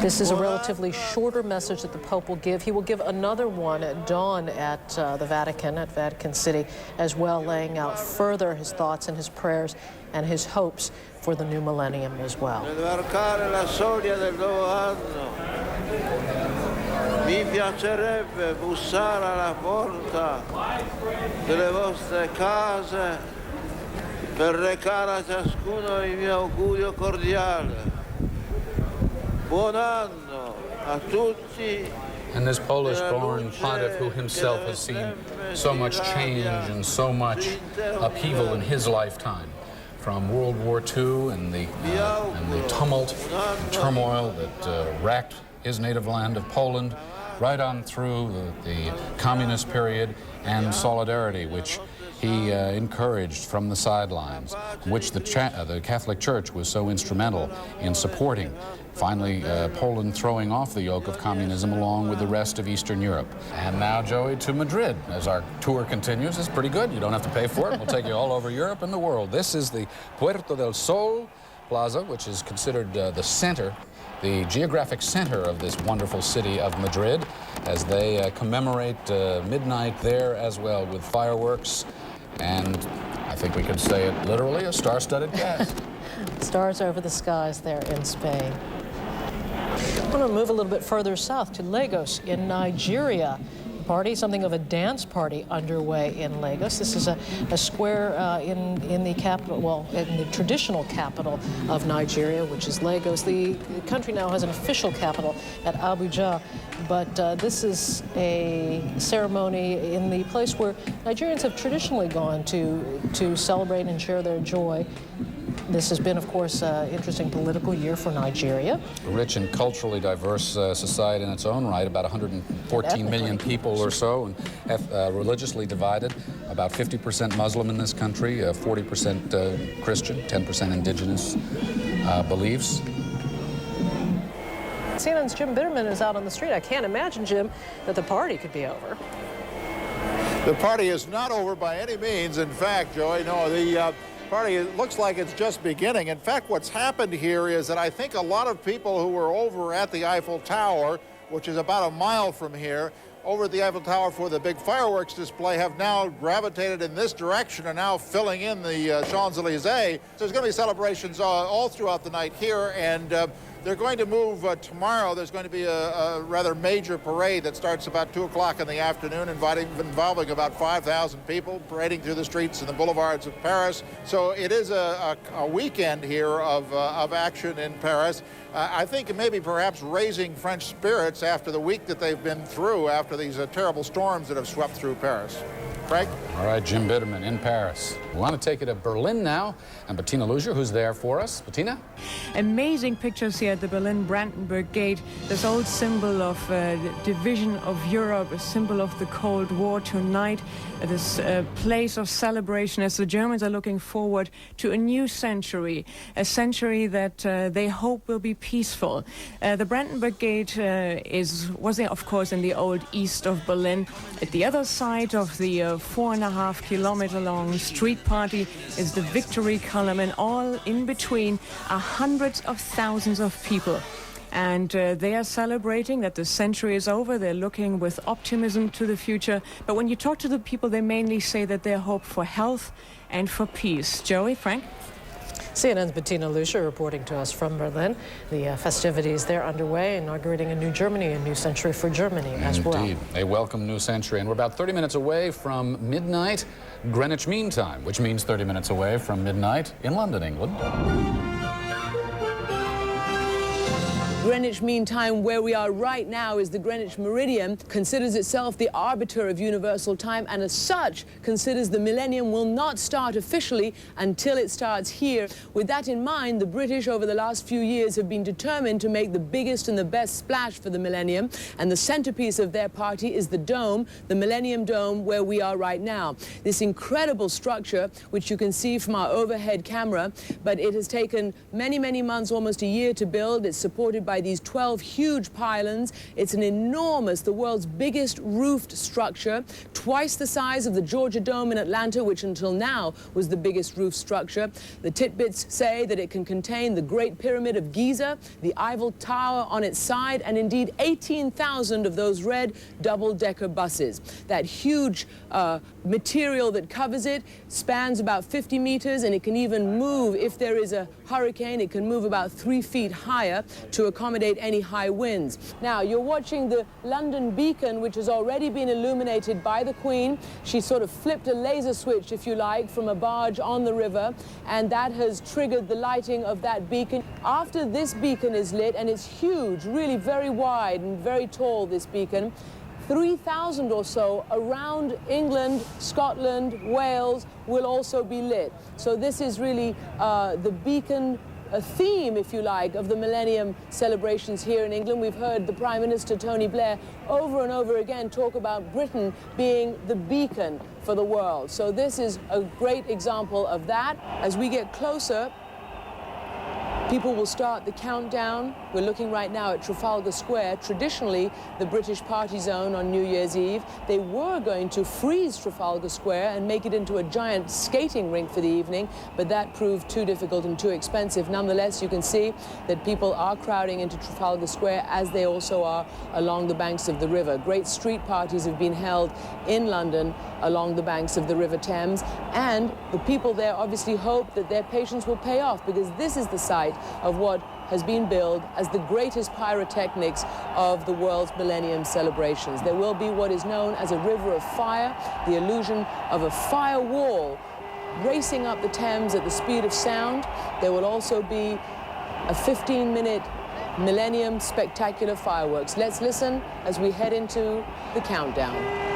This is a relatively shorter message that the Pope will give. He will give another one at dawn at the Vatican, at Vatican City, as well, laying out further his thoughts and his prayers and his hopes for the new millennium as well. Mi piacerebbe bussare alla porta delle vostre case per recare a ciascuno il mio augurio cordiale. Buon anno a tutti. And this Polish-born pontiff, who himself has seen so much change and so much upheaval in his lifetime, from World War II and the tumult, turmoil that racked his native land of Poland, right on through the communist period and solidarity, which he encouraged from the sidelines, which the Catholic Church was so instrumental in supporting. Finally, Poland throwing off the yoke of communism along with the rest of Eastern Europe. And now, Joey, to Madrid as our tour continues. It's pretty good. You don't have to pay for it. We'll take you all over Europe and the world. This is the Puerta del Sol Plaza, which is considered the center, the geographic center of this wonderful city of Madrid, as they commemorate midnight there as well with fireworks. And I think we could say it literally, a star-studded cast. Stars over the skies there in Spain. I want to move a little bit further south to Lagos in Nigeria. Party, something of a dance party underway in Lagos. This is a square in the capital, well, in the traditional capital of Nigeria, which is Lagos. The country now has an official capital at Abuja, but this is a ceremony in the place where Nigerians have traditionally gone to celebrate and share their joy. This has been, of course, an interesting political year for Nigeria. A rich and culturally diverse society in its own right, about 114 million people or so, and religiously divided, about 50% Muslim in this country, 40% Christian, 10% indigenous beliefs. CNN's Jim Bitterman is out on the street. I can't imagine, Jim, that the party could be over. The party is not over by any means. In fact, Joey, no, the party, it looks like it's just beginning. In fact, what's happened here is that I think a lot of people who were over at the Eiffel Tower, which is about a mile from here, over at the Eiffel Tower for the big fireworks display, have now gravitated in this direction and now filling in the Champs-Élysées. So there's going to be celebrations all throughout the night here, and they're going to move tomorrow. There's going to be a rather major parade that starts about 2 o'clock in the afternoon, involving about 5,000 people parading through the streets and the boulevards of Paris. So it is a weekend here of action in Paris. I think maybe perhaps raising French spirits after the week that they've been through, after these terrible storms that have swept through Paris. Frank? All right, Jim Bitterman in Paris. We want to take it to Berlin now, and Bettina Luzier, who's there for us. Bettina? Amazing pictures here at the Berlin Brandenburg Gate. This old symbol of division of Europe, a symbol of the Cold War tonight. This place of celebration as the Germans are looking forward to a new century, a century that they hope will be peaceful. The Brandenburg Gate was of course in the old east of Berlin. At the other side of the 4.5 kilometer long street party is the Victory Column, and all in between are hundreds of thousands of people. And they are celebrating that the century is over. They're looking with optimism to the future. But when you talk to the people, they mainly say that they hope for health and for peace. Joey, Frank? CNN's Bettina Luzier reporting to us from Berlin. The festivities there underway, inaugurating a new Germany, a new century for Germany as well. Indeed, a welcome new century. And we're about 30 minutes away from midnight Greenwich Mean Time, which means 30 minutes away from midnight in London, England. Greenwich Mean Time, where we are right now, is the Greenwich Meridian, considers itself the arbiter of universal time, and as such considers the Millennium will not start officially until it starts here. With that in mind, the British over the last few years have been determined to make the biggest and the best splash for the Millennium, and the centerpiece of their party is the dome, the Millennium Dome, where we are right now. This incredible structure, which you can see from our overhead camera, but it has taken many, many months, almost a year to build. It's supported by these 12 huge pylons. It's an enormous, the world's biggest roofed structure, twice the size of the Georgia Dome in Atlanta, which until now was the biggest roof structure. The tidbits say that it can contain the Great Pyramid of Giza, the Eiffel Tower on its side, and indeed 18,000 of those red double-decker buses. That huge material that covers it spans about 50 meters, and it can even move, if there is a hurricane, it can move about 3 feet higher to accommodate any high winds. Now, you're watching the London Beacon, which has already been illuminated by the Queen. She sort of flipped a laser switch, if you like, from a barge on the river, and that has triggered the lighting of that beacon. After this beacon is lit, and it's huge, really very wide and very tall, this beacon, 3,000 or so around England, Scotland, Wales will also be lit. So this is really the beacon, a theme, if you like, of the Millennium celebrations here in England. We've heard the Prime Minister, Tony Blair, over and over again talk about Britain being the beacon for the world. So this is a great example of that. As we get closer, people will start the countdown. We're looking right now at Trafalgar Square, traditionally the British party zone on New Year's Eve. They were going to freeze Trafalgar Square and make it into a giant skating rink for the evening, but that proved too difficult and too expensive. Nonetheless, you can see that people are crowding into Trafalgar Square, as they also are along the banks of the river. Great street parties have been held in London along the banks of the River Thames, and the people there obviously hope that their patience will pay off, because this is the site of what has been billed as the greatest pyrotechnics of the world's Millennium celebrations. There will be what is known as a river of fire, the illusion of a fire wall racing up the Thames at the speed of sound. There will also be a 15-minute Millennium spectacular fireworks. Let's listen as we head into the countdown.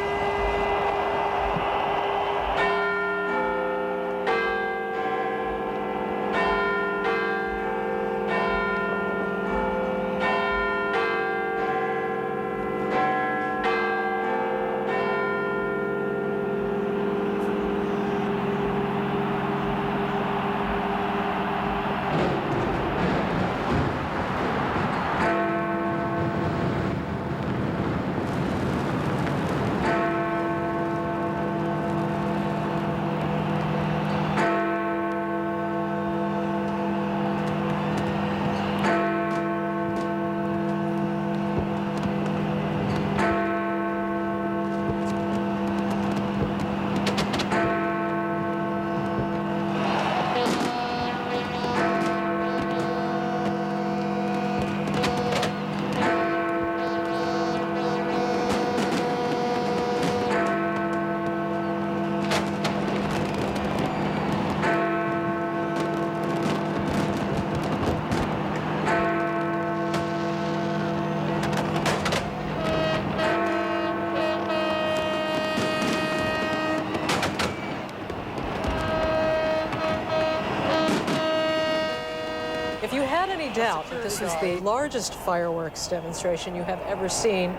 you had any doubt that this is the largest fireworks demonstration you have ever seen,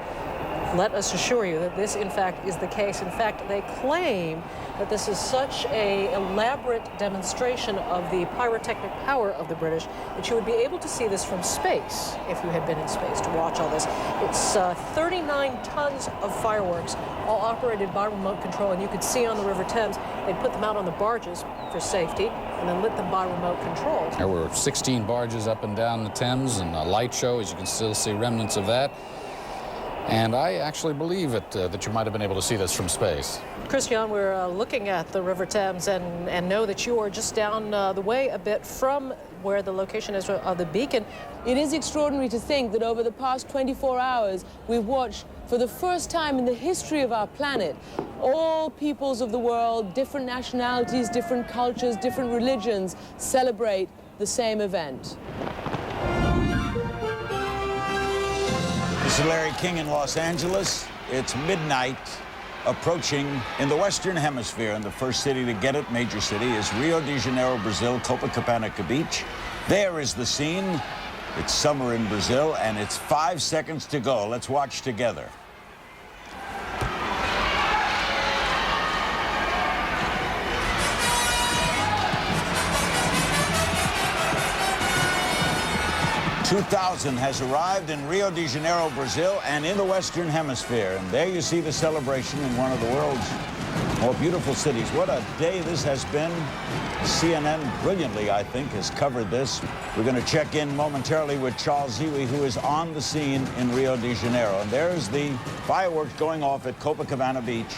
let us assure you that this, in fact, is the case. In fact, they claim that this is such an elaborate demonstration of the pyrotechnic power of the British that you would be able to see this from space if you had been in space to watch all this. It's 39 tons of fireworks, all operated by remote control, and you could see on the River Thames, they put them out on the barges for safety and then lit them by remote control. There were 16 barges up and down the Thames and a light show, as you can still see remnants of that. And I actually believe that you might have been able to see this from space. Christian, we're looking at the River Thames and know that you are just down the way a bit from where the location is of the beacon. It is extraordinary to think that over the past 24 hours, we've watched, for the first time in the history of our planet, all peoples of the world, different nationalities, different cultures, different religions, celebrate the same event. This is Larry King in Los Angeles. It's midnight, approaching in the Western Hemisphere, and the first city to get it, major city, is Rio de Janeiro, Brazil, Copacabana Beach. There is the scene. It's summer in Brazil, and it's 5 seconds to go. Let's watch together. "2000 has arrived in Rio de Janeiro, Brazil, and in the Western Hemisphere." And there you see the celebration in one of the world's more beautiful cities. What a day this has been. CNN brilliantly, I think, has covered this. We're going to check in momentarily with Charles Ziwi, who is on the scene in Rio de Janeiro. And there's the fireworks going off at Copacabana Beach.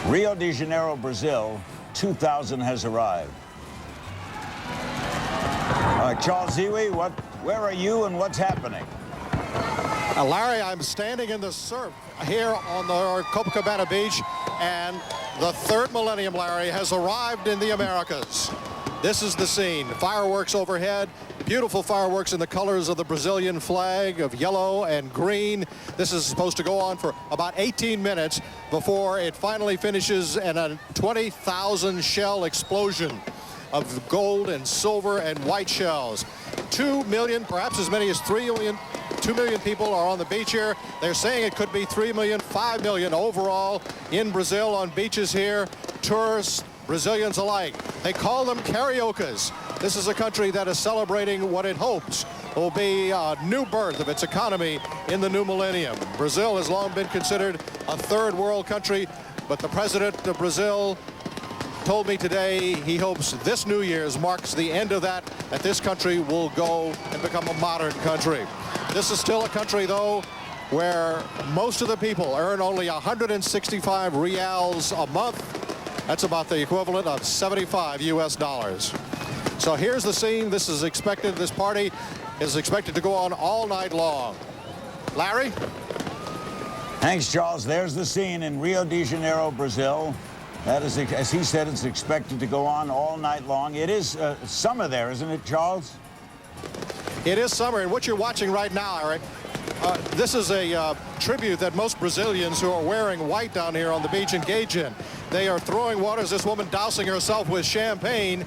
Rio de Janeiro, Brazil, 2000 has arrived. Charles Ziwi, where are you and what's happening? Larry, I'm standing in the surf here on the Copacabana Beach, and the third millennium, Larry, has arrived in the Americas. This is the scene. Fireworks overhead, beautiful fireworks in the colors of the Brazilian flag of yellow and green. This is supposed to go on for about 18 minutes before it finally finishes in a 20,000 shell explosion of gold and silver and white shells. 2 million, perhaps as many as 2 million people are on the beach here. They're saying it could be 3 million, 5 million overall in Brazil on beaches here. Tourists, Brazilians alike. They call them cariocas. This is a country that is celebrating what it hopes will be a new birth of its economy in the new millennium. Brazil has long been considered a third world country, but the president of Brazil told me today he hopes this New Year's marks the end of that this country will go and become a modern country. This is still a country, though, where most of the people earn only 165 reals a month. That's about the equivalent of 75 US dollars. So here's the scene. This party is expected to go on all night long. Larry? Thanks, Charles. There's the scene in Rio de Janeiro, Brazil. That is, as he said, it's expected to go on all night long. It is summer there, isn't it, Charles? It is summer, and what you're watching right now, Eric, this is a tribute that most Brazilians who are wearing white down here on the beach engage in. They are throwing waters, this woman dousing herself with champagne.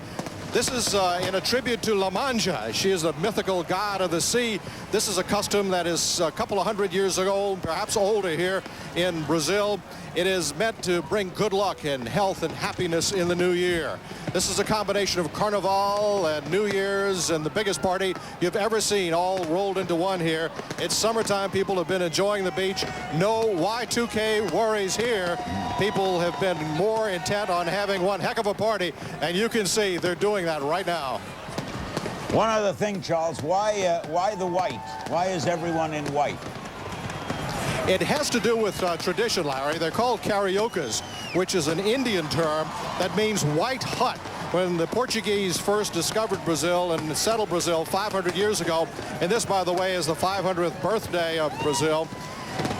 This is in a tribute to La Manja. She is a mythical god of the sea. This is a custom that is a couple of hundred years ago, perhaps older here in Brazil. It is meant to bring good luck and health and happiness in the new year. This is a combination of Carnival and New Year's and the biggest party you've ever seen all rolled into one here. It's summertime. People have been enjoying the beach. No Y2K worries here. People have been more intent on having one heck of a party, and you can see they're doing that right now. One other thing, Charles, why the white? Why is everyone in white? It has to do with tradition, Larry. They're called cariocas, which is an Indian term that means white hut. When the Portuguese first discovered Brazil and settled Brazil 500 years ago, and this, by the way, is the 500th birthday of Brazil,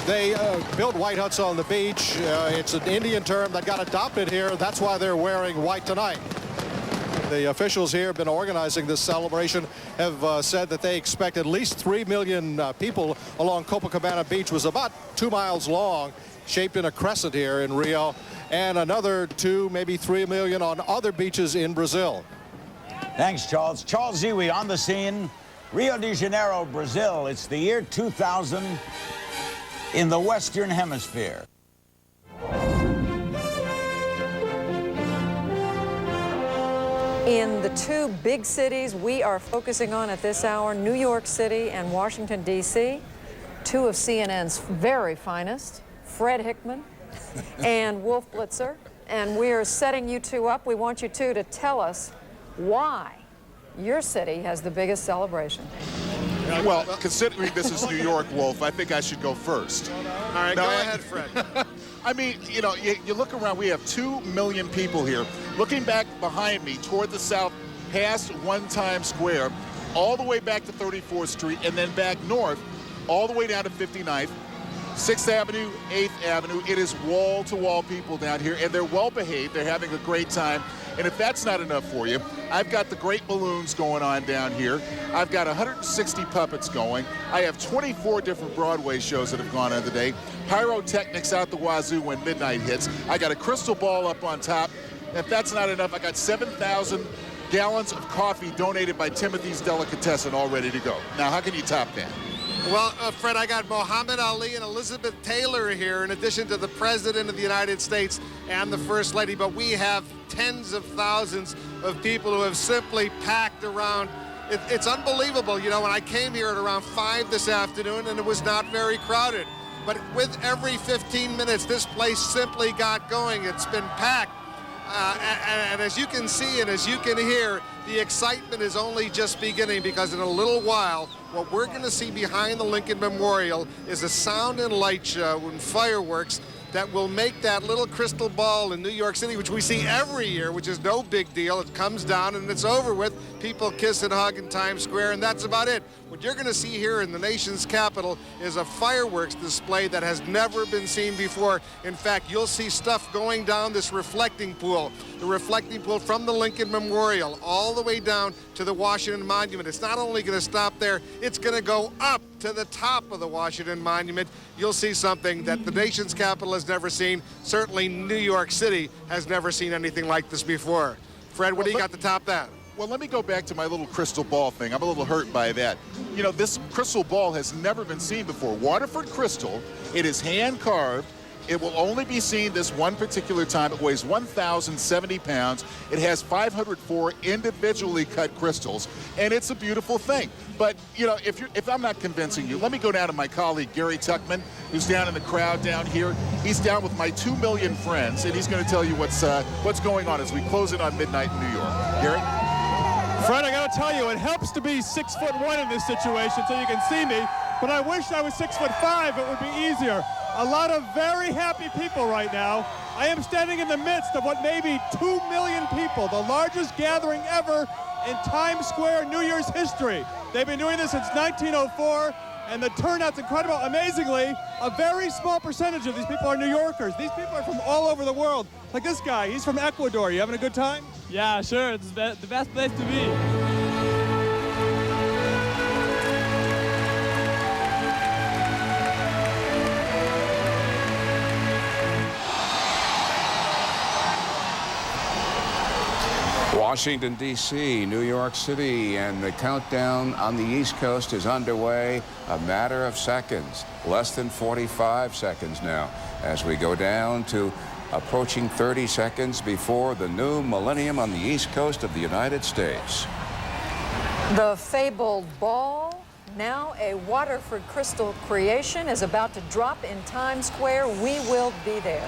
they built white huts on the beach. It's an Indian term that got adopted here. That's why they're wearing white tonight. The officials here have been organizing this celebration, have said that they expect at least 3 million people along Copacabana Beach, was about 2 miles long, shaped in a crescent here in Rio, and another 2, maybe 3 million on other beaches in Brazil. Thanks, Charles. Charles Ziwi on the scene. Rio de Janeiro, Brazil. It's the year 2000 in the Western Hemisphere. In the two big cities we are focusing on at this hour, New York City and Washington, D.C., two of CNN's very finest, Fred Hickman and Wolf Blitzer. And we're setting you two up. We want you two to tell us why your city has the biggest celebration. Well, considering this is New York, Wolf, I think I should go first. All right, go ahead, Fred. I mean, you know, you look around, we have 2 million people here. Looking back behind me toward the south, past 1 Times Square, all the way back to 34th Street, and then back north, all the way down to 59th, 6th Avenue, 8th Avenue. It is wall-to-wall people down here, and they're well-behaved. They're having a great time. And if that's not enough for you, I've got the great balloons going on down here. I've got 160 puppets going. I have 24 different Broadway shows that have gone on today. Pyrotechnics out the wazoo when midnight hits. I got a crystal ball up on top. If that's not enough, I got 7,000 gallons of coffee donated by Timothy's Delicatessen all ready to go. Now, how can you top that? Well, Fred, I got Muhammad Ali and Elizabeth Taylor here, in addition to the President of the United States and the First Lady. But we have tens of thousands of people who have simply packed around. It's unbelievable. You know, when I came here at around 5 this afternoon, and it was not very crowded. But with every 15 minutes, this place simply got going. It's been packed. And as you can see and as you can hear, the excitement is only just beginning, because in a little while, what we're going to see behind the Lincoln Memorial is a sound and light show and fireworks that will make that little crystal ball in New York City, which we see every year, which is no big deal. It comes down and it's over with. People kiss and hug in Times Square, and that's about it. What you're going to see here in the nation's capital is a fireworks display that has never been seen before. In fact, you'll see stuff going down this reflecting pool, the reflecting pool from the Lincoln Memorial all the way down to the Washington Monument. It's not only going to stop there, it's going to go up to the top of the Washington Monument. You'll see something that the nation's capital has never seen. Certainly New York City has never seen anything like this before. Fred, what do you got to top that? Well, let me go back to my little crystal ball thing. I'm a little hurt by that. You know, this crystal ball has never been seen before. Waterford crystal, it is hand carved. It will only be seen this one particular time. It weighs 1,070 pounds. It has 504 individually cut crystals, and it's a beautiful thing. But, you know, if I'm not convincing you, let me go down to my colleague, Gary Tuckman, who's down in the crowd down here. He's down with my 2 million friends, and he's going to tell you what's going on as we close in on midnight in New York. Gary? Fred, I got to tell you, it helps to be 6'1" in this situation so you can see me, but I wish I was 6'5". It would be easier. A lot of very happy people right now. I am standing in the midst of what may be 2 million people, the largest gathering ever in Times Square New Year's history. They've been doing this since 1904, and the turnout's incredible. Amazingly, a very small percentage of these people are New Yorkers. These people are from all over the world. Like this guy, he's from Ecuador. You having a good time? Yeah, sure. It's the best place to be. Washington, D.C., New York City, and the countdown on the East Coast is underway. A matter of seconds, less than 45 seconds now, as we go down to approaching 30 seconds before the new millennium on the East Coast of the United States. The fabled ball, now a Waterford crystal creation, is about to drop in Times Square. We will be there.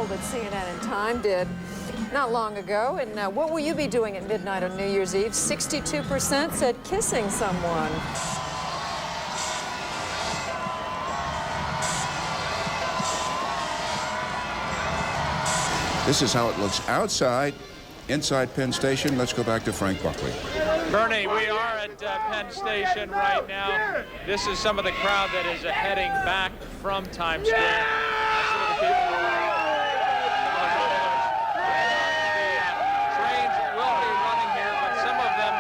poll that CNN and Time did not long ago. And what will you be doing at midnight on New Year's Eve? 62% said kissing someone. This is how it looks outside. Inside Penn Station, let's go back to Frank Buckley. Bernie, we are at Penn Station right now. This is some of the crowd that is heading back from Times Square. That's some of the people who are the trains will be running here, but some of them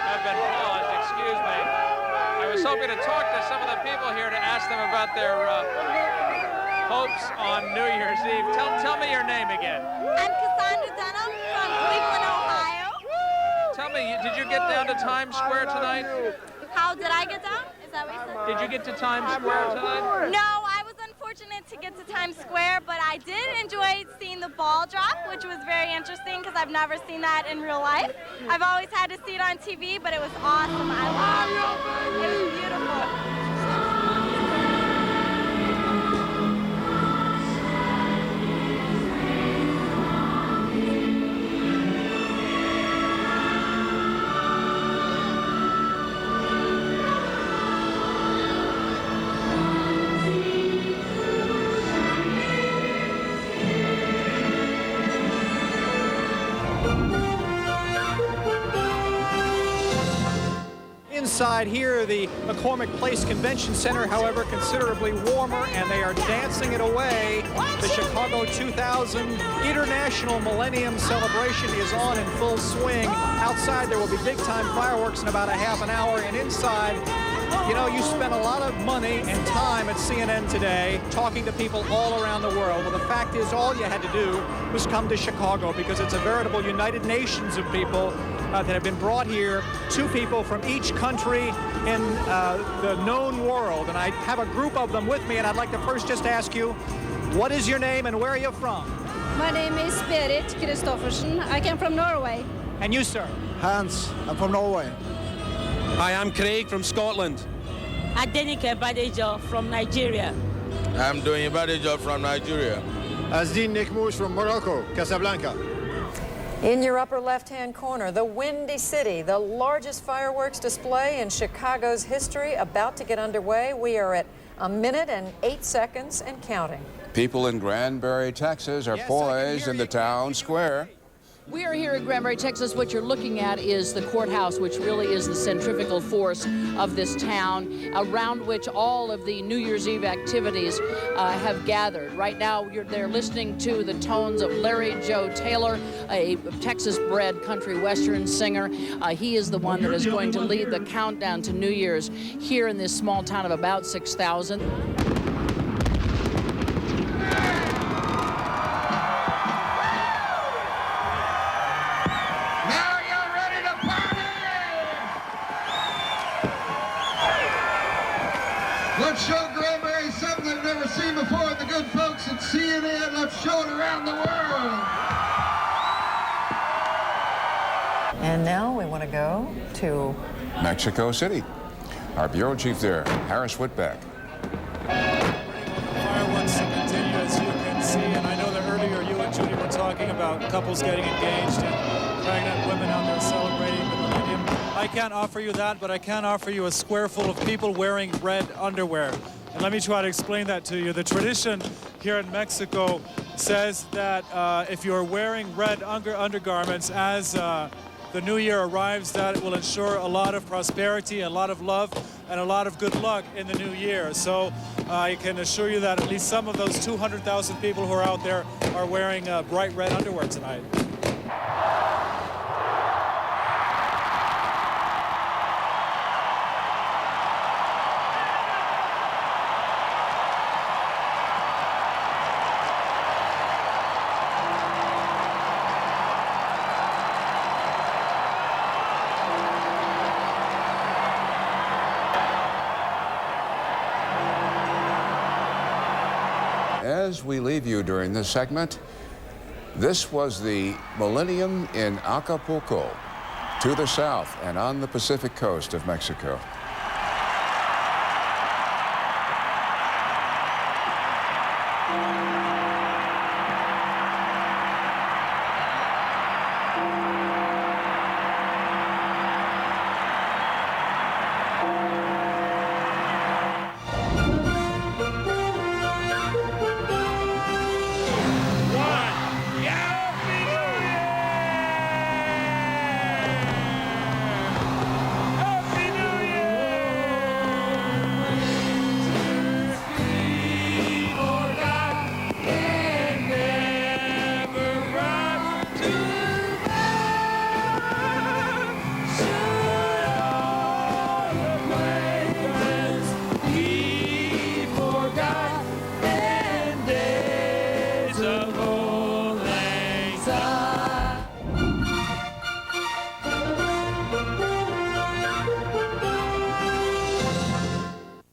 have been paused. Excuse me. I was hoping to talk to some of the people here to ask them about their hopes on New Year's Eve. Tell me your name again. I'm Cassandra Dunham from Cleveland, Ohio. Tell me, did you get down to Times Square tonight? How did I get down? Is that what you said? Did you get to Times Square tonight? No, I was unfortunate to get to Times Square, but I did enjoy seeing the ball drop, which was very interesting because I've never seen that in real life. I've always had to see it on TV, but it was awesome. I loved it. It was beautiful. Inside here, the McCormick Place Convention Center, however, considerably warmer, and they are dancing it away. The Chicago 2000 International Millennium Celebration is on in full swing. Outside, there will be big-time fireworks in about a half an hour, and inside, you know, you spent a lot of money and time at CNN today talking to people all around the world. Well, the fact is, all you had to do was come to Chicago because it's a veritable United Nations of people that have been brought here, 2 people from each country in the known world. And I have a group of them with me, and I'd like to first just ask you, what is your name and where are you from? My name is Berit Kristoffersen. I came from Norway. And you, sir? Hans, I'm from Norway. Hi, I'm Craig from Scotland. Adenike Badejo from Nigeria. I'm doing a better job from Nigeria. Azdin Nikmouche from Morocco, Casablanca. In your upper left-hand corner, the Windy City, the largest fireworks display in Chicago's history, about to get underway. We are at 1 minute and 8 seconds and counting. People in Granbury, Texas are poised in the town square. We are here in Granbury, Texas. What you're looking at is the courthouse, which really is the centrifugal force of this town, around which all of the New Year's Eve activities have gathered. Right now, they're listening to the tones of Larry Joe Taylor, a Texas-bred country western singer. He is the one that is going to lead the countdown to New Year's here in this small town of about 6,000. Let's show Granbury something they've never seen before. The good folks at CNN, let's show it around the world. And now we want to go to Mexico City. Our bureau chief there, Harris Whitbeck. Fireworks continue, as you can see, and I know that earlier you and Judy were talking about couples getting engaged and pregnant women out there celebrating the Millennium. I can't offer you that, but I can offer you a square full of people wearing red underwear. And let me try to explain that to you. The tradition here in Mexico says that if you're wearing red undergarments as the new year arrives, that it will ensure a lot of prosperity, a lot of love, and a lot of good luck in the new year. So I can assure you that at least some of those 200,000 people who are out there are wearing bright red underwear tonight. As we leave you during this segment, this was the Millennium in Acapulco, to the south and on the Pacific coast of Mexico.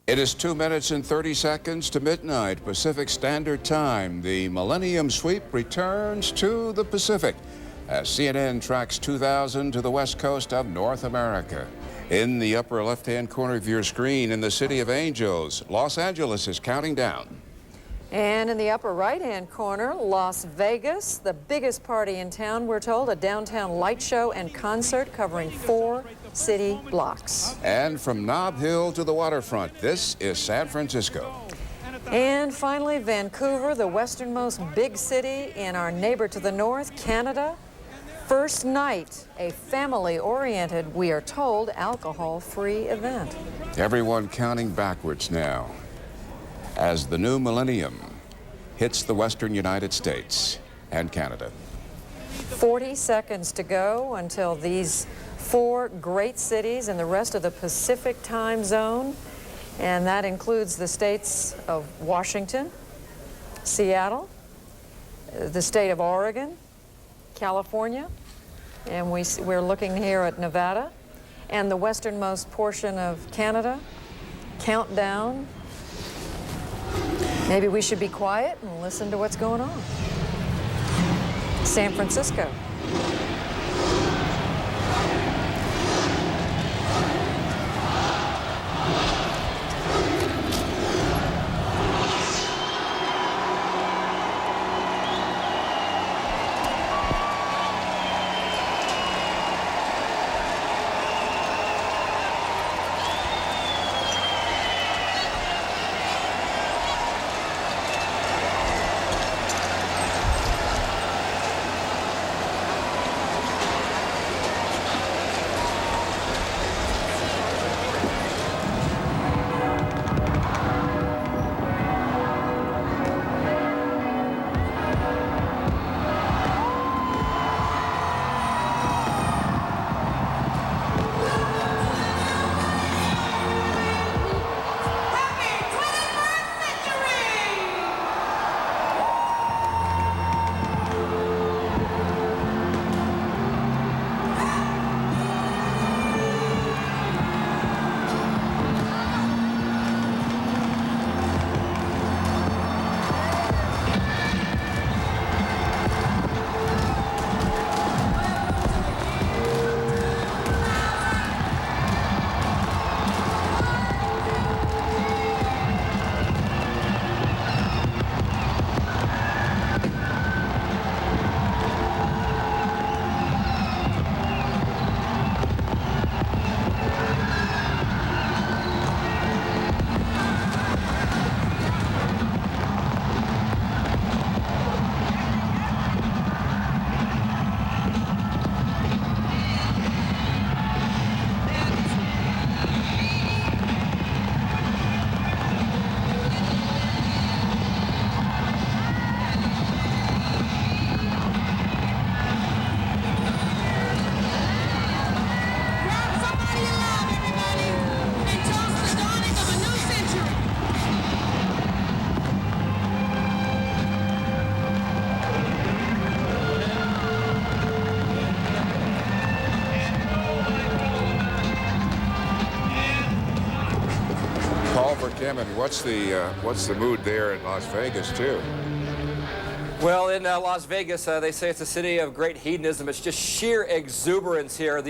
It is 2 minutes and 30 seconds to midnight Pacific Standard Time. The Millennium Sweep returns to the Pacific as CNN tracks 2000 to the west coast of North America. In the upper left-hand corner of your screen, in the City of Angels, Los Angeles is counting down. And in the upper right-hand corner, Las Vegas, the biggest party in town, we're told, a downtown light show and concert covering 4 city blocks. And from Nob Hill to the waterfront, this is San Francisco. And finally, Vancouver, the westernmost big city in our neighbor to the north, Canada. First night, a family-oriented, we are told, alcohol-free event. Everyone counting backwards now as the new millennium hits the western United States and Canada. 40 seconds to go until these 4 great cities in the rest of the Pacific time zone, and that includes the states of Washington, Seattle, the state of Oregon, California, and we're looking here at Nevada, and the westernmost portion of Canada. Countdown. Maybe we should be quiet and listen to what's going on. San Francisco. What's the mood there in Las Vegas, too? Well, in Las Vegas, they say it's a city of great hedonism. It's just sheer exuberance here.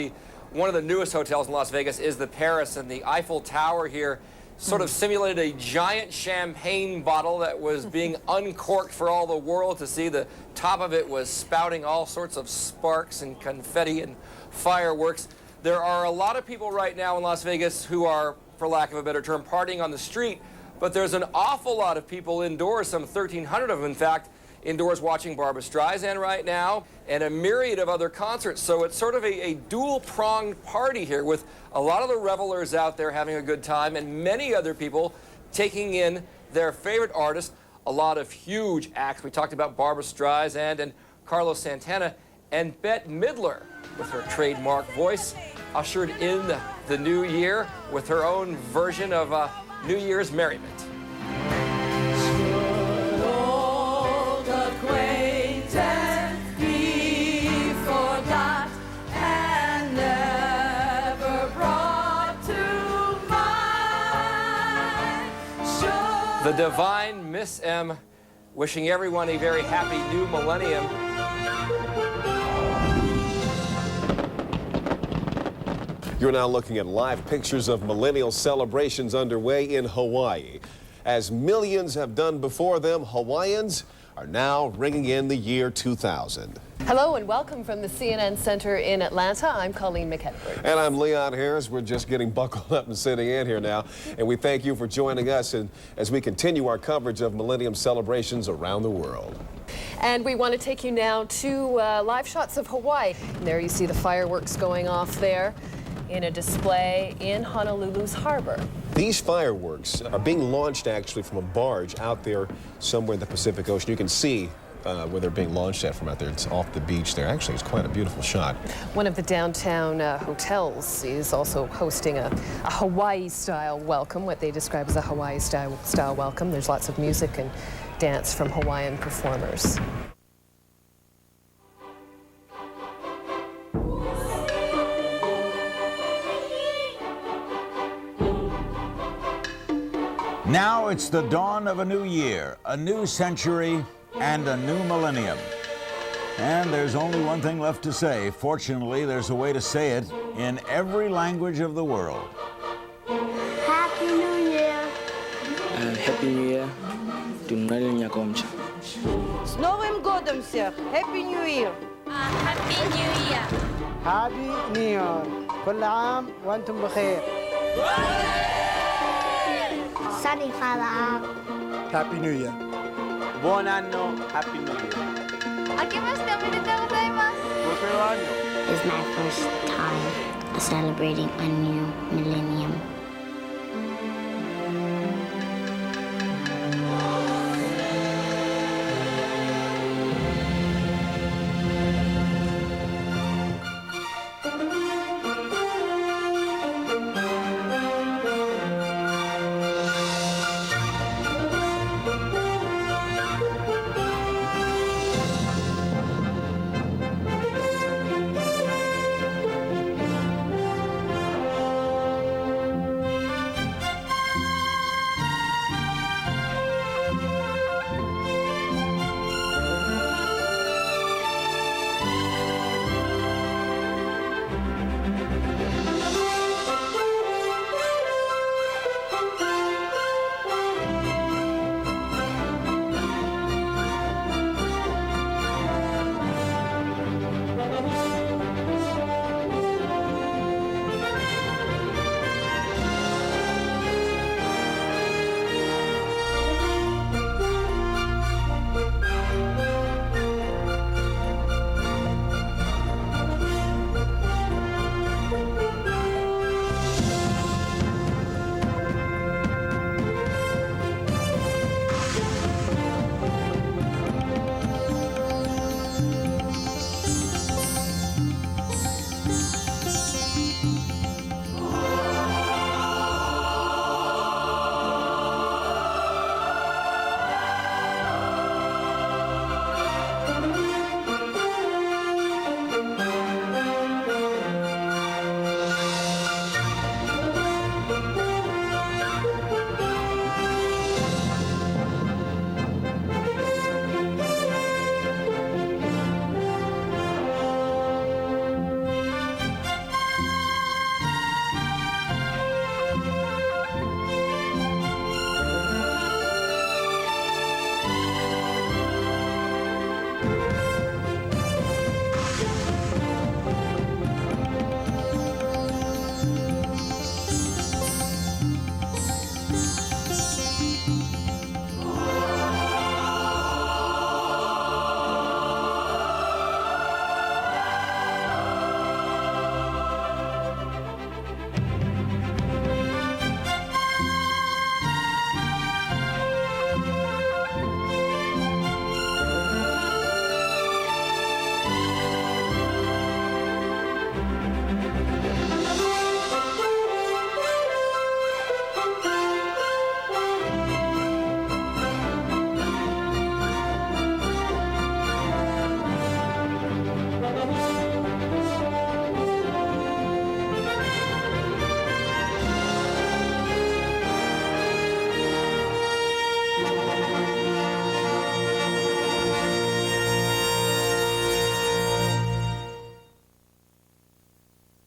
One of the newest hotels in Las Vegas is the Paris, and the Eiffel Tower here sort of simulated a giant champagne bottle that was being uncorked for all the world to see. The top of it was spouting all sorts of sparks and confetti and fireworks. There are a lot of people right now in Las Vegas who are, for lack of a better term, partying on the street, but there's an awful lot of people indoors, some 1,300 of them, in fact, indoors watching Barbra Streisand right now, and a myriad of other concerts. So it's sort of a dual-pronged party here with a lot of the revelers out there having a good time and many other people taking in their favorite artists, a lot of huge acts. We talked about Barbra Streisand and Carlos Santana, and Bette Midler with her trademark voice ushered in the new year with her own version of New Year's merriment. The divine Miss M, wishing everyone a very happy new millennium. You're now looking at live pictures of millennial celebrations underway in Hawaii. As millions have done before them, Hawaiians are now ringing in the year 2000. Hello and welcome from the CNN Center in Atlanta. I'm Colleen McEdwards. And I'm Leon Harris. We're just getting buckled up and sitting in here now. And we thank you for joining us as we continue our coverage of Millennium celebrations around the world. And we want to take you now to live shots of Hawaii. And there you see the fireworks going off there in a display in Honolulu's harbor. These fireworks are being launched actually from a barge out there somewhere in the Pacific Ocean. You can see where they're being launched at from out there. It's off the beach there. Actually, it's quite a beautiful shot. One of the downtown hotels is also hosting a Hawaii-style welcome, what they describe as a Hawaii-style welcome. There's lots of music and dance from Hawaiian performers. Now it's the dawn of a new year, a new century, and a new millennium. And there's only one thing left to say. Fortunately, there's a way to say it in every language of the world. Happy New Year! Happy New Year. С Новым годом всех! Happy New Year! Happy New Year! Happy New Year! كل عام وأنتم بخير! Happy New Year. Buon anno. Happy New Year. It's my first time celebrating a new millennium.